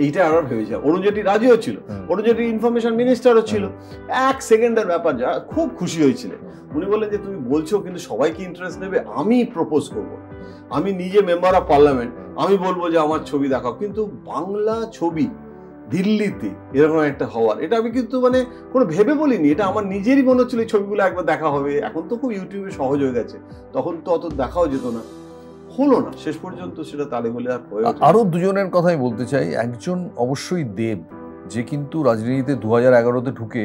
এইটা আমরা ভেবেছিলাম। অরুণ জেটলি রাজিও ছিল, অরুণ জেটলি ইনফরমেশন মিনিস্টারও ছিল, 1 সেকেন্ডের ব্যাপার, যা খুব খুশি হয়েছিলেন। উনি বললেন যে তুমি বলছো কিন্তু সবাই কি ইন্টারেস্ট নেবে, আমি প্রপোজ করব, আমি নিজে মেম্বার অফ পার্লামেন্ট, আমি বলবো যে আমার ছবি দেখাও, কিন্তু বাংলা ছবি দিল্লিতে এরকম একটা হওয়ার, এটা আমি কিন্তু মানে কোনো ভেবে বলিনি, এটা আমার নিজেরই মনে হচ্ছিল এই ছবিগুলো একবার দেখা হবে। এখন তো খুব ইউটিউবে সহজ হয়ে গেছে, তখন তো অত দেখাও যেত না, হলো না শেষ পর্যন্ত সেটা, তালে বলে আর হয়ে ওঠে। আরো দুজনের কথাই বলতে চাই। একজন অবশ্যই দেব, যে কিন্তু রাজনীতিতে 2011-তে ঢুকে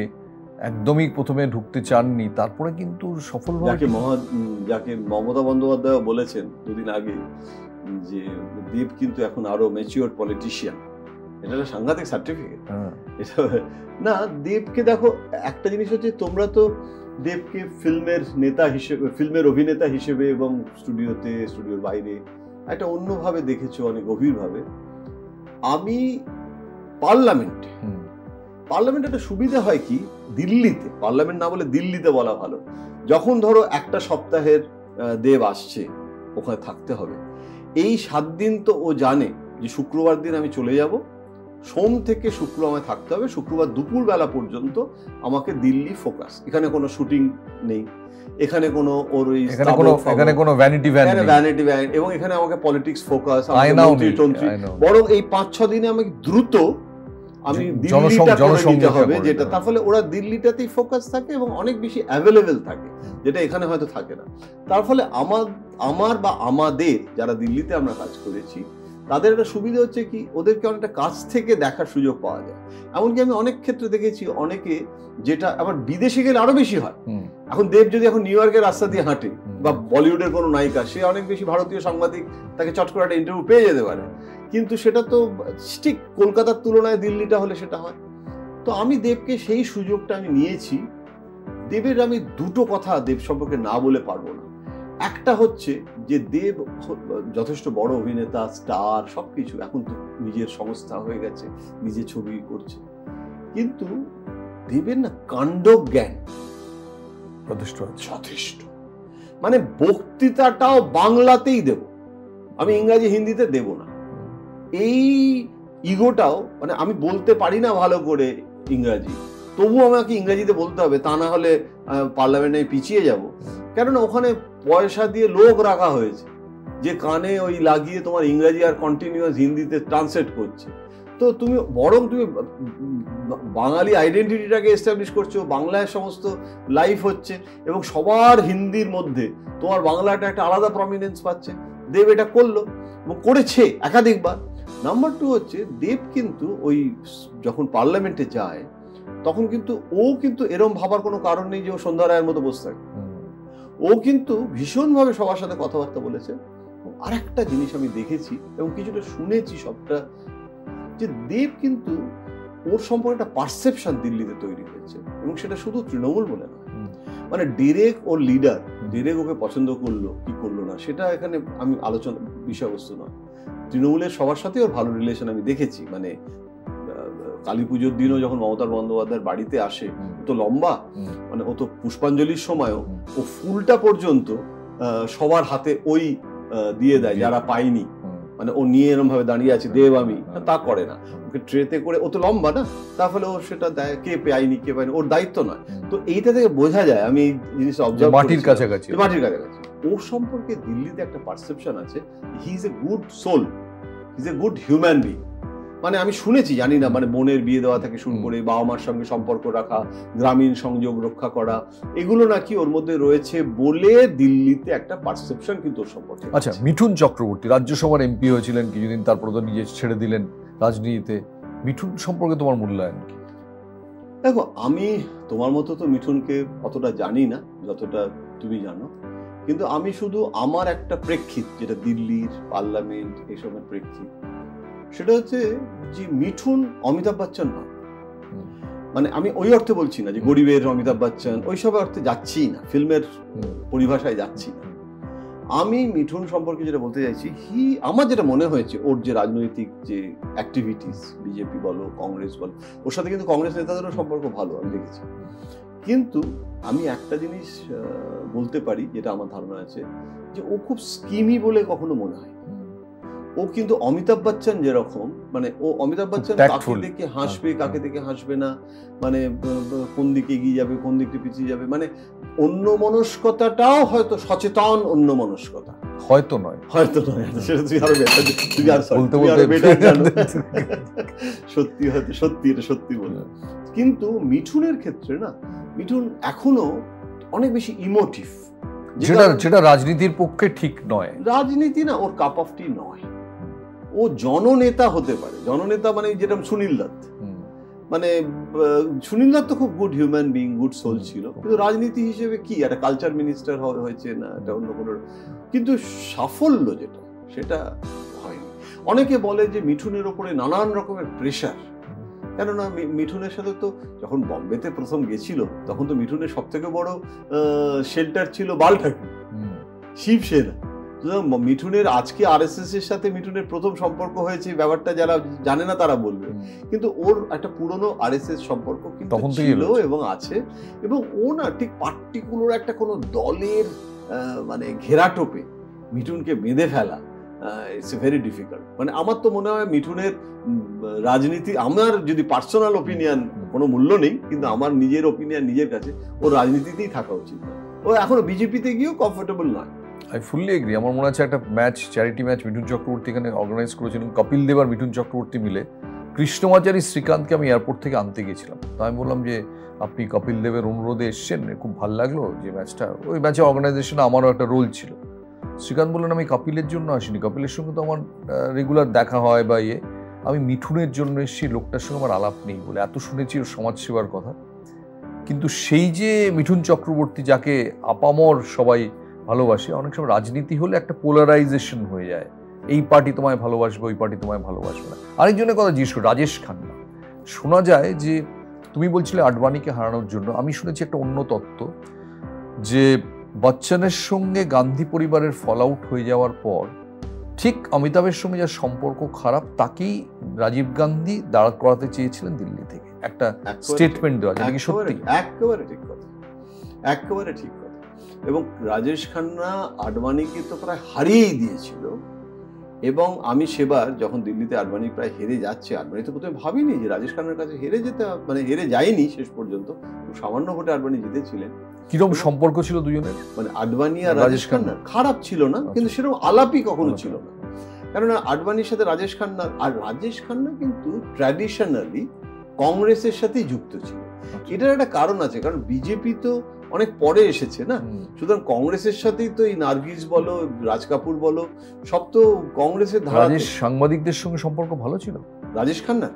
একদমই প্রথমে ঢুকতে চাননি, তারপরে কিন্তু সফলভাবে, যাকে মমতা বন্দ্যোপাধ্যায় বলেছেন দুদিন আগে যে দেব কিন্তু এখন আরো ম্যাচিওর পলিটিশিয়ান, এটা একটা সাংঘাতিক সার্টিফিকেট। এটা না, দেবকে দেখো, একটা জিনিস হচ্ছে তোমরা তো দেবকে ফিল্মের নেতা হিসেবে, ফিল্মের অভিনেতা হিসেবে এবং স্টুডিওতে, স্টুডিওর বাইরে একটা অন্যভাবে দেখেছো, অনেক গভীরভাবে। আমি পার্লামেন্টে একটা সুবিধা হয় কি, দিল্লিতে, পার্লামেন্ট না বলে দিল্লিতে বলা ভালো, যখন ধরো একটা সপ্তাহের দেব আসছে, ওখানে থাকতে হবে, এই 7 দিন তো ও জানে যে শুক্রবার দিন আমি চলে যাব, সোম থেকে শুক্র আমায় থাকতে হবে, শুক্রবার দুপুর বেলা পর্যন্ত আমাকে দিল্লি ফোকাস, এখানে কোনো শুটিং নেই, এখানে কোনো ওর এখানে কোনো ভ্যানিটি ভ্যান, এবং এখানে আমাকে পলিটিক্স ফোকাস, বরং এই 5-6 দিনে আমাকে দ্রুত আমি দিল্লিটা করে নিতে হবে, যেটা তার ফলে ওরা দিল্লিটাতেই ফোকাস থাকে এবং অনেক বেশি অ্যাভেলেবেল থাকে, যেটা এখানে হয়তো থাকে না। তার ফলে আমার বা আমাদের যারা দিল্লিতে আমরা কাজ করেছি, তাদের একটা সুবিধা হচ্ছে কি, ওদেরকে অনেকটা কাছ থেকে দেখার সুযোগ পাওয়া যায়। এমনকি আমি অনেক ক্ষেত্রে দেখেছি অনেকে, যেটা আবার বিদেশে গেলে আরো বেশি হয়। এখন দেব যদি এখন নিউ ইয়র্কের রাস্তা দিয়ে হাঁটে, বা বলিউডের কোনো নায়িকা, সে অনেক বেশি ভারতীয় সাংবাদিক তাকে চট করে একটা ইন্টারভিউ পেয়ে যেতে পারে, কিন্তু সেটা তো ঠিক কলকাতার তুলনায় দিল্লিটা হলে সেটা হয়। তো আমি দেবকে সেই সুযোগটা আমি নিয়েছি। দেবের আমি 2টো কথা দেব সম্পর্কে না বলে পারবো না। একটা হচ্ছে যে দেব যথেষ্ট বড় অভিনেতা, স্টার, সবকিছু, এখন তো নিজের সংস্থা হয়ে গেছে, নিজে ছবি করছে, কিন্তু দেবের না কাণ্ড জ্ঞান যথেষ্ট, মানে বক্তৃতাটাও বাংলাতেই দেব, আমি ইংরাজি হিন্দিতে দেব না। এই ইগোটাও, মানে আমি বলতে পারি না ভালো করে ইংরাজি, তবু আমাকে ইংরেজিতে বলতে হবে, তা না হলে পার্লামেন্টে পিছিয়ে যাব। কেননা ওখানে পয়সা দিয়ে লোক রাখা হয়েছে যে কানে ওই লাগিয়ে তোমার ইংরেজি আর কন্টিনিউয়াস হিন্দিতে ট্রান্সলেট করছে। তো তুমি বরং তুমি বাঙালি আইডেন্টিটিটাকে এস্টাবলিশ করছো, বাংলায় সমস্ত লাইফ হচ্ছে, এবং সবার হিন্দির মধ্যে তোমার বাংলাটা একটা আলাদা প্রমিনেন্স পাচ্ছে। দেব এটা করলো এবং করেছে একাধিকবার। নাম্বার 2 হচ্ছে দেব কিন্তু ওই যখন পার্লামেন্টে যায়, তখন কিন্তু ও কিন্তু এরম ভাবার কোনো কারণ নেই যে ও সন্ধ্যা রায়ের মতো বসে থাকে। ও কিন্তু ভীষণভাবে সবার সাথে কথাবার্তা বলেছে। আর একটা জিনিস আমি দেখেছি এবং কিছুটা শুনেছি সবটা, যে দেব কিন্তু ওর সম্পর্কে একটা পারসেপশন দিল্লিতে তৈরি হয়েছে, এবং সেটা শুধু তৃণমূল বলে নয়, মানে ডিরেক্ট ওর লিডার ডিরেক্ট ওকে পছন্দ করলো কি করলো না সেটা এখানে আমি আলোচনা বিষয়বস্তু নয়। তৃণমূলের সবার সাথে ওর ভালো রিলেশন আমি দেখেছি, মানে কালী পুজোর দিনও যখন মমতা বন্দ্যোপাধ্যায়ের বাড়িতে আসে, তো লম্বা, মানে ও তো পুষ্পাঞ্জলির সময়ও ও ফুলটা পর্যন্ত সবার হাতে ওই দিয়ে দেয় যারা পায়নি, মানে ও নিয়ে এরকম ভাবে দাঁড়িয়ে আছে দেব আমি, তা করে না, ওকে ট্রেতে করে, ও তো লম্বা না, তাহলে ও সেটা দেয়, কে পায়নি কে পায়নি ওর দায়িত্ব নয়। তো এইটা থেকে বোঝা যায়, আমি এই জিনিসটা অবজার্ভ মাটির কাছাকাছি, ওর সম্পর্কে দিল্লিতে একটা পারসেপশন আছে, he is a good soul, he is a good human being. মানে আমি শুনেছি, জানি না, মানে বোনের বিয়ে দেওয়া থেকে শুরু করে বাবা মার সঙ্গে সম্পর্ক রাখা, গ্রামীণ সংযোগ রক্ষা করা, এগুলো নাকি ওর মধ্যে রয়েছে বলে দিল্লিতে একটা পারসেপশন কিন্তু ওর সম্পর্কে। আচ্ছা, মিঠুন চক্রবর্তী রাজ্যসভার এমপি হয়েছিলেন কিছুদিন, তারপরে তো নিজে ছেড়ে দিলেন রাজনীতিতে। মিঠুন সম্পর্কে তোমার মূল্যায়ন কি? দেখো, আমি তোমার মতো তো মিঠুনকে অতটা জানি না যতটা তুমি জানো, কিন্তু আমি শুধু আমার একটা প্রেক্ষিত, যেটা দিল্লির পার্লামেন্ট এসবের প্রেক্ষিত, সেটা হচ্ছে যে মিঠুন অমিতাভ বচ্চন না। মানে আমি ওই অর্থে বলছি না যে গরিবের অমিতাভ বচ্চন, ওইসব অর্থে যাচ্ছি না, ফিল্মের পরিভাষায় যাচ্ছি না। আমি মিঠুন সম্পর্কে যেটা বলতে চাইছি, আমার যেটা মনে হয়েছে, ওর যে রাজনৈতিক যে অ্যাক্টিভিটিস, বিজেপি বলো কংগ্রেস বলো, ওর সাথে কিন্তু কংগ্রেস নেতাদেরও সম্পর্ক ভালো আমি দেখেছি। কিন্তু আমি একটা জিনিস বলতে পারি, যেটা আমার ধারণা আছে, যে ও খুব স্কিমি বলে কখনো মনে হয়। ও কিন্তু অমিতাভ বচ্চন যেরকম, মানে ও অমিতাভ বচ্চন কাকে দেখে হাসবে কাকে দেখে হাসবে না, মানে কোন দিকে এগিয়ে যাবে কোন দিকে পিছিয়ে যাবে, মানে অন্য মনস্কতাটাও হয়তো সচেতন অন্য মনস্কতা, হয়তো নয় সেটা তুই আরো বেটার জানো। সত্যি হয়তো সত্যি, এটা সত্যি বলে। কিন্তু মিঠুনের ক্ষেত্রে না, মিঠুন এখনো অনেক বেশি ইমোটিভ, যেটা রাজনীতির পক্ষে ঠিক নয়। রাজনীতি না ওর কাপ অফ টি নয়। ও জননেতা হতে পারে, জননেতা মানে যেটা সুনীল দত্ত, মানে সুনীল দত্ত খুব good human being, good soul ছিল, কিন্তু রাজনীতি হিসেবে কি একটা কালচার মিনিস্টার হয়েছে না, এটা অন্য কোনো, কিন্তু সাফল্য যেটা সেটা হয়নি। অনেকে বলে যে মিঠুনের ওপরে নানান রকমের প্রেশার, কেননা মিঠুনের সাথে তো যখন বম্বেতে প্রথম গেছিল তখন তো মিঠুনের সব থেকে বড় শেল্টার ছিল বাল ঠাকুর, শিবসেনা। মিঠুনের আজকে আরএসএস এর সাথে মিঠুনের প্রথম সম্পর্ক হয়েছে, ব্যাপারটা যারা জানে না তারা বলবে, কিন্তু ওর একটা পুরনো আরএসএস সম্পর্ক কিন্তু ছিল এবং আছে, এবং ও না ঠিক পার্টিকুলার একটা কোনো দলের মানে ঘেরাটোপে মিঠুনকে বেঁধে ফেলা, ইটস এ ভেরি ডিফিকাল্ট। মানে আমার তো মনে হয় মিঠুনের রাজনীতি, আমার যদি পার্সোনাল ওপিনিয়ন, কোনো মূল্য নেই, কিন্তু আমার নিজের ওপিনিয়ন নিজের কাছে, ও রাজনীতিতেই থাকা উচিত না, ও এখনো বিজেপিতে গিয়েও কমফোর্টেবল নয়। I fully agree. আমার মনে আছে একটা match, charity match Mithun Chakraborty এখানে অর্গানাইজ করেছিলেন, কপিল দেব আর মিঠুন চক্রবর্তী মিলে। কৃষ্ণমাচারী শ্রীকান্তকে আমি এয়ারপোর্ট থেকে আনতে গেছিলাম, তো আমি বললাম যে আপনি কপিল দেবের অনুরোধে এসছেন, খুব ভালো লাগলো যে ম্যাচটা, ওই ম্যাচে অর্গানাইজেশনে আমারও একটা রোল ছিল। শ্রীকান্ত বললেন আমি কপিলের জন্য আসিনি, কপিলের সঙ্গে তো আমার রেগুলার দেখা হয় বা আমি মিঠুনের জন্য এসেছি, লোকটার সঙ্গে আমার আলাপ নেই বলে। এত শুনেছি ওর সমাজসেবার কথা, কিন্তু সেই যে মিঠুন চক্রবর্তী যাকে আপামর সবাই ভালোবাসে, অনেক সময় রাজনীতি হলে একটা পোলারাইজেশন হয়ে যায়, এই পার্টি তোমায় ভালোবাসবে ওই পার্টি তোমায় ভালোবাসবে না। আরেকজনের কথা জিজ্ঞেস করি, রাজেশ খান্না। শোনা যায় যে তুমি বলছিলে আডবাণীকে হারানোর জন্য, আমি শুনেছি একটা অন্য তত্ত্ব, যে বচ্চনের সঙ্গে গান্ধী পরিবারের ফল আউট হয়ে যাওয়ার পর ঠিক অমিতাভের সঙ্গে যার সম্পর্ক খারাপ তাকেই রাজীব গান্ধী দাঁড় করাতে চেয়েছিলেন দিল্লি থেকে, একটা স্টেটমেন্ট দেওয়া, যেটা কি সত্যি? একেবারে ঠিক কথা, একেবারে ঠিক কথা। এবং রাজেশ খান্না আডবাণীকে তো প্রায় হারিয়েই দিয়েছিল, এবং আমি সেবার যখন দিল্লিতে আডবাণী প্রায় হেরে যাচ্ছে, আডবাণী তো প্রথমে ভাবিনি যে রাজেশ খান্নার কাছে হেরে যেতে, মানে হেরে যায়নি শেষ পর্যন্ত, সামান্য ভোটে আডবাণী জিতেছিলেন। কিরকম সম্পর্ক ছিল দুজনের? মানে আডবাণী আর রাজেশ খান্না খারাপ ছিল না, কিন্তু সেরকম আলাপই কখনো ছিল না, কেননা আডবাণীর সাথে রাজেশ খান্না, আর রাজেশ খান্না কিন্তু ট্র্যাডিশনালি কংগ্রেসের সাথেই যুক্ত ছিল। এটার একটা কারণ আছে, কারণ বিজেপি তো অনেক পরে এসেছে না, সুতরাং কংগ্রেসের সাথেই তো এই নার্গিস বলো, রাজ কাপুর বলো, সব তো কংগ্রেসের ধারা। সাংবাদিকদের সঙ্গে সম্পর্ক ভালো ছিল রাজেশ খান্না?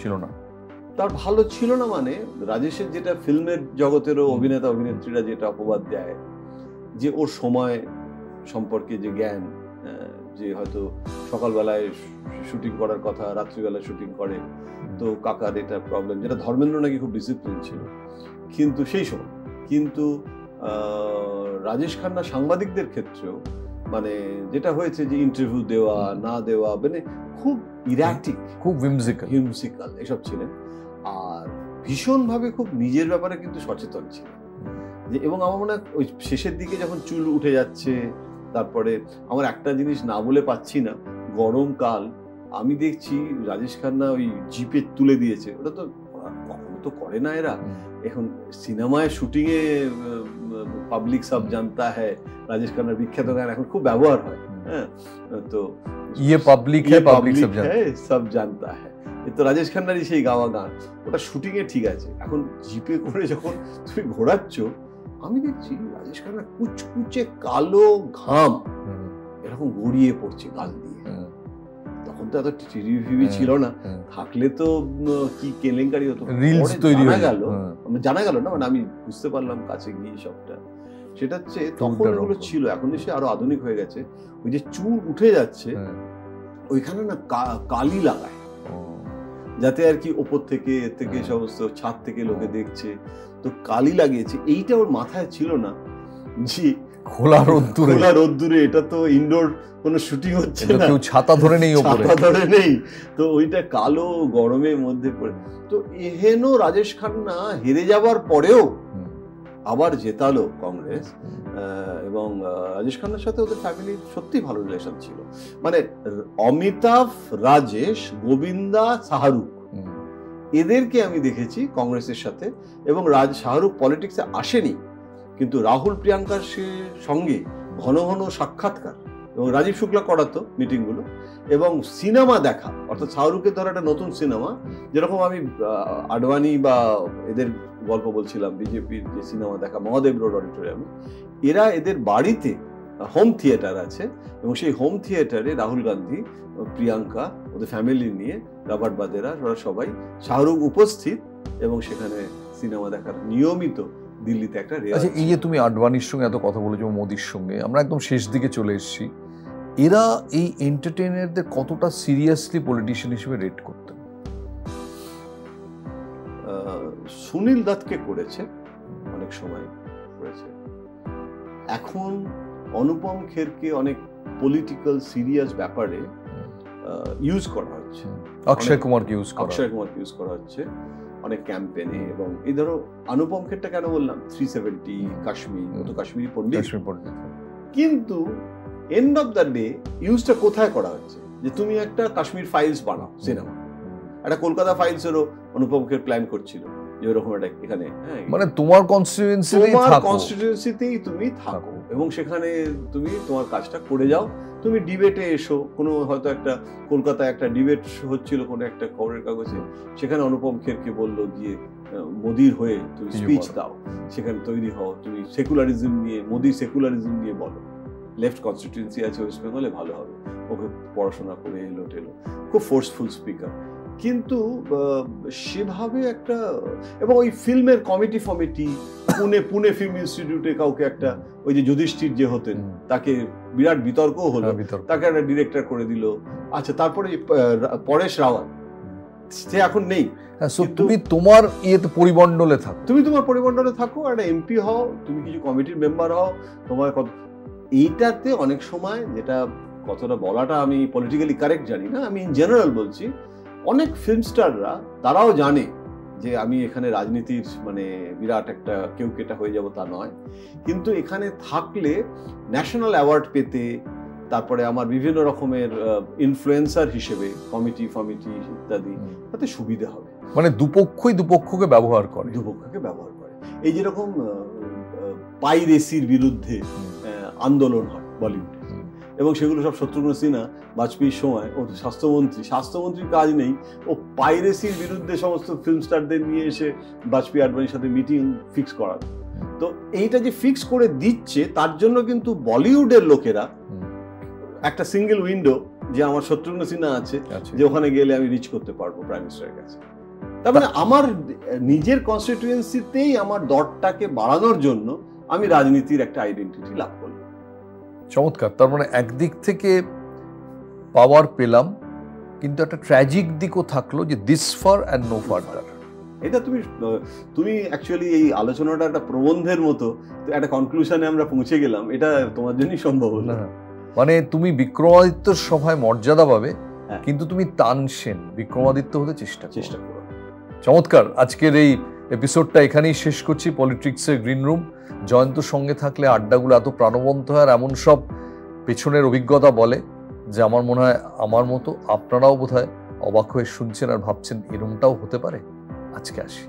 ছিল না। তার ভালো ছিল না মানে, রাজেশের যেটা ফিল্মের জগতেরও অভিনেতা অভিনেত্রীরা যেটা অপবাদ দেয়, যে ওর সময় সম্পর্কে যে জ্ঞান, যে হয়তো সকালবেলায় শুটিং করার কথা, রাত্রিবেলায় শুটিং করে, তো কাকার এটা প্রবলেম, যেটা ধর্মেন্দ্র নাকি খুব ডিসিপ্লিন ছিল কিন্তু সেই সময়। কিন্তু রাজেশ খান্না সাংবাদিকদের ক্ষেত্রেও মানে যেটা হয়েছে যে ইন্টারভিউ দেওয়া না দেওয়া মানে খুব ইরাটিক, খুব হিমসিক্যাল এসব ছিলেন। আর ভীষণভাবে খুব নিজের ব্যাপারে কিন্তু সচেতন ছিলেন। যে এবং আমার মনে হয় ওই শেষের দিকে যখন চুল উঠে যাচ্ছে, তারপরে আমার একটা জিনিস না বলে পাচ্ছি না, গরমকাল আমি দেখছি রাজেশ খান্না ওই জিপে তুলে দিয়েছে, ওটা তো কখনো তো করে না এরা। এখন সিনেমায় শুটিং এ পাবলিক সব জানতা হ্যায়, রাজেশ খান্নার বিখ্যাত গান এখন খুব ব্যবহার হয়। হ্যাঁ, তো ইয়ে পাবলিক সব জানতা হ্যায়, তো রাজেশ খান্নারই সেই গাওয়া গান, ওটা শুটিং এ ঠিক আছে। এখন জিপে করে যখন তুমি ঘোরাচ্ছ, আমি দেখছি রাজেশ খান্না কুচকুচে কালো ঘাম এরকম গড়িয়ে পড়ছে গাল দিয়ে। তখন তো এত টিভি ছিল না, থাকলে তো কি কেলেঙ্কারি হতো, রিলস তৈরি হয়ে গেল, জানা গেল না, মানে আমি বুঝতে পারলাম কাছে গিয়ে সবটা। সেটা হচ্ছে তখন এগুলো ছিল, এখন সে আরো আধুনিক হয়ে গেছে। ওই যে চুল উঠে যাচ্ছে ওইখানে না কালি লাগায়, যাতে আর কি ওপর থেকে সমস্ত ছাদ থেকে লোকে দেখছে, তো কালি লাগিয়েছে। এইটা ওর মাথায় ছিল না যে খোলা রোদ্দুরে এটা তো ইনডোর কোনো শুটিং হচ্ছে না, কেউ ছাতা ধরে নেই, তো ওইটা কালো গরমের মধ্যে পড়ে। তো এহেন রাজেশ খান্না হেরে যাবার পরেও আবার জেতালো কংগ্রেস। এবং রাজেশ খান্নার সাথে ওদের ফ্যামিলির সত্যি ভালো রিলেশন ছিল। মানে অমিতাভ, রাজেশ, গোবিন্দা, শাহরুখ এদেরকে আমি দেখেছি কংগ্রেসের সাথে। এবং শাহরুখ পলিটিক্সে আসেনি, কিন্তু রাহুল প্রিয়াঙ্কার সঙ্গে ঘন ঘন সাক্ষাৎকার, এবং রাজীব শুক্লা করাতো মিটিংগুলো, এবং সিনেমা দেখা। অর্থাৎ শাহরুখের ধর একটা নতুন সিনেমা, যেরকম আমি আডবাণী বা এদের গল্প বলছিলাম, বিজেপির যে সিনেমা দেখা মহাদেব রোড অডিটোরিয়ামে, এরা এদের বাড়িতে হোম থিয়েটার আছে, এবং সেই হোম থিয়েটারে রাহুল গান্ধী, প্রিয়াঙ্কা, ওদের ফ্যামিলি নিয়ে, রবার্ট বাদেরা, ওরা সবাই, শাহরুখ উপস্থিত, এবং সেখানে সিনেমা দেখার নিয়মিত দিল্লিতে একটা রেওয়াজ। আচ্ছা, এই যে তুমি আডবাণীর সঙ্গে এত কথা বলেছো, মোদির সঙ্গে, আমরা একদম শেষ দিকে চলে এসেছি, এরা এই এন্টারটেইনারদের কতটা সিরিয়াসলি পলিটিশিয়ান হিসেবে রেট করতেন? সুনীল দত্তকে করেছে, অনেক সময় করেছে। এখন অনুপম খেরকে অনেক পলিটিক্যাল সিরিয়াস ব্যাপারে ইউজ করা হচ্ছে, অক্ষয় কুমারকে ইউজ করা হচ্ছে অনেক ক্যাম্পেনে। এবং এই ধরো অনুপম খেরটা কেন বললাম, 370, কাশ্মীর, ও তো কাশ্মীরি পণ্ডিত, কিন্তু এন্ড অফ দ্য ডে ইউজটা কোথায় করা হচ্ছে? যে তুমি একটা কাশ্মীর ফাইলস বানাও সিনেমা, একটা কলকাতা ফাইলসেরও অনুপম খের প্ল্যান করছিল যে ওরকম একটা এখানে, মানে তোমার কনস্টিটিউয়েন্সিতেই তুমি থাকো, এবং সেখানে তুমি তোমার কাজটা করে যাও। তুমি ডিবেটে এসো, কোনো হয়তো একটা কলকাতায় একটা ডিবেট হচ্ছিল কোনো একটা খবরের কাগজে, সেখানে অনুপম খেরকে বললো গিয়ে মোদির হয়ে তুমি স্পিচ দাও, সেখানে তৈরি হও, তুমি সেকুলারিজম নিয়ে, মোদির সেকুলারিজম নিয়ে বলো, লেফট কনস্টিটিউয়েন্সি আছে ওয়েস্ট বেঙ্গলে, ভালো হবে। ওকে পড়াশোনা করে এলো, খুব ফোর্সফুল স্পিকার, কিন্তু সেভাবে একটা। এবং ওই ফিল্মের কমিটি পুনে ফিল্ম ইনস্টিটিউটে কাউকে একটা, ওই যে যুধিষ্ঠির যে হতেন, তাকে বিরাট বিতর্কও হলো, তাকে একটা ডিরেক্টর করে দিল। আচ্ছা, তারপরে পরেশ রাওয়াল, সে এখন নেই। তুমি তোমার পরিমণ্ডলে থাকো, একটা এমপি হও, তুমি কিছু কমিটির মেম্বার হও, তোমার এইটাতে অনেক সময়, যেটা কতটা বলাটা আমি পলিটিক্যালি কারেক্ট জানি না, আমি ইন জেনারেল বলছি, অনেক ফিল্ম স্টাররা তারাও জানে যে আমি এখানে রাজনীতির মানে বিরাট একটা কেউকেটা হয়ে যাব তা নয়, কিন্তু এখানে থাকলে ন্যাশনাল অ্যাওয়ার্ড পেতে, তারপরে আমার বিভিন্ন রকমের ইনফ্লুয়েন্সার হিসেবে কমিটি ইত্যাদি, তাতে সুবিধা হবে। মানে দুপক্ষকে ব্যবহার করে, এই যেরকম পাইরেসির বিরুদ্ধে আন্দোলন হয় বলিউডে, এবং সেগুলো সব শত্রুঘ্ন সিনহা বাজপেয়ীর সময়, ও স্বাস্থ্যমন্ত্রীর কাজ নেই, ও পাইরেসির বিরুদ্ধে সমস্ত ফিল্ম স্টারদের নিয়ে এসে বাজপেয়ী আডবাণীর সাথে মিটিং ফিক্স করার। তো এইটা যে ফিক্স করে দিচ্ছে, তার জন্য কিন্তু বলিউডের লোকেরা একটা সিঙ্গেল উইন্ডো, যে আমার শত্রুঘ্ন সিনহা আছে, যে ওখানে গেলে আমি রিচ করতে পারবো প্রাইম মিনিস্টারের কাছে। তার মানে আমার নিজের কনস্টিটিউয়েন্সিতেই আমার দরটাকে বাড়ানোর জন্য আমি রাজনীতির একটা আইডেন্টিটি লাভ করলাম। চমৎকার। তার মানে একদিক থেকে পাওয়ার পেলাম, কিন্তু একটা ট্র্যাজিক দিকও থাকলো যে this far and no further. এটা তুমি অ্যাকচুয়ালি এই আলোচনাটা একটা প্রবন্ধের মতো একটা কনক্লুশনে আমরা পৌঁছে গেলাম, এটা তোমার জন্যই সম্ভব হলো। মানে তুমি বিক্রমাদিত্যর সভায় মর্যাদা পাবে, কিন্তু তুমি তানসেন বিক্রমাদিত্য হতে চেষ্টা করো। চমৎকার। আজকের এই এপিসোডটা এখানেই শেষ করছি, পলিটিক্সের গ্রিন রুম। জয়ন্তর সঙ্গে থাকলে আড্ডাগুলো এত প্রাণবন্ত হয়, আর এমন সব পেছনের অভিজ্ঞতা বলে যে আমার মনে হয় আমার মতো আপনারাও বোধহয় অবাক হয়ে শুনছেন আর ভাবছেন এরমটাও হতে পারে। আজকে আসি।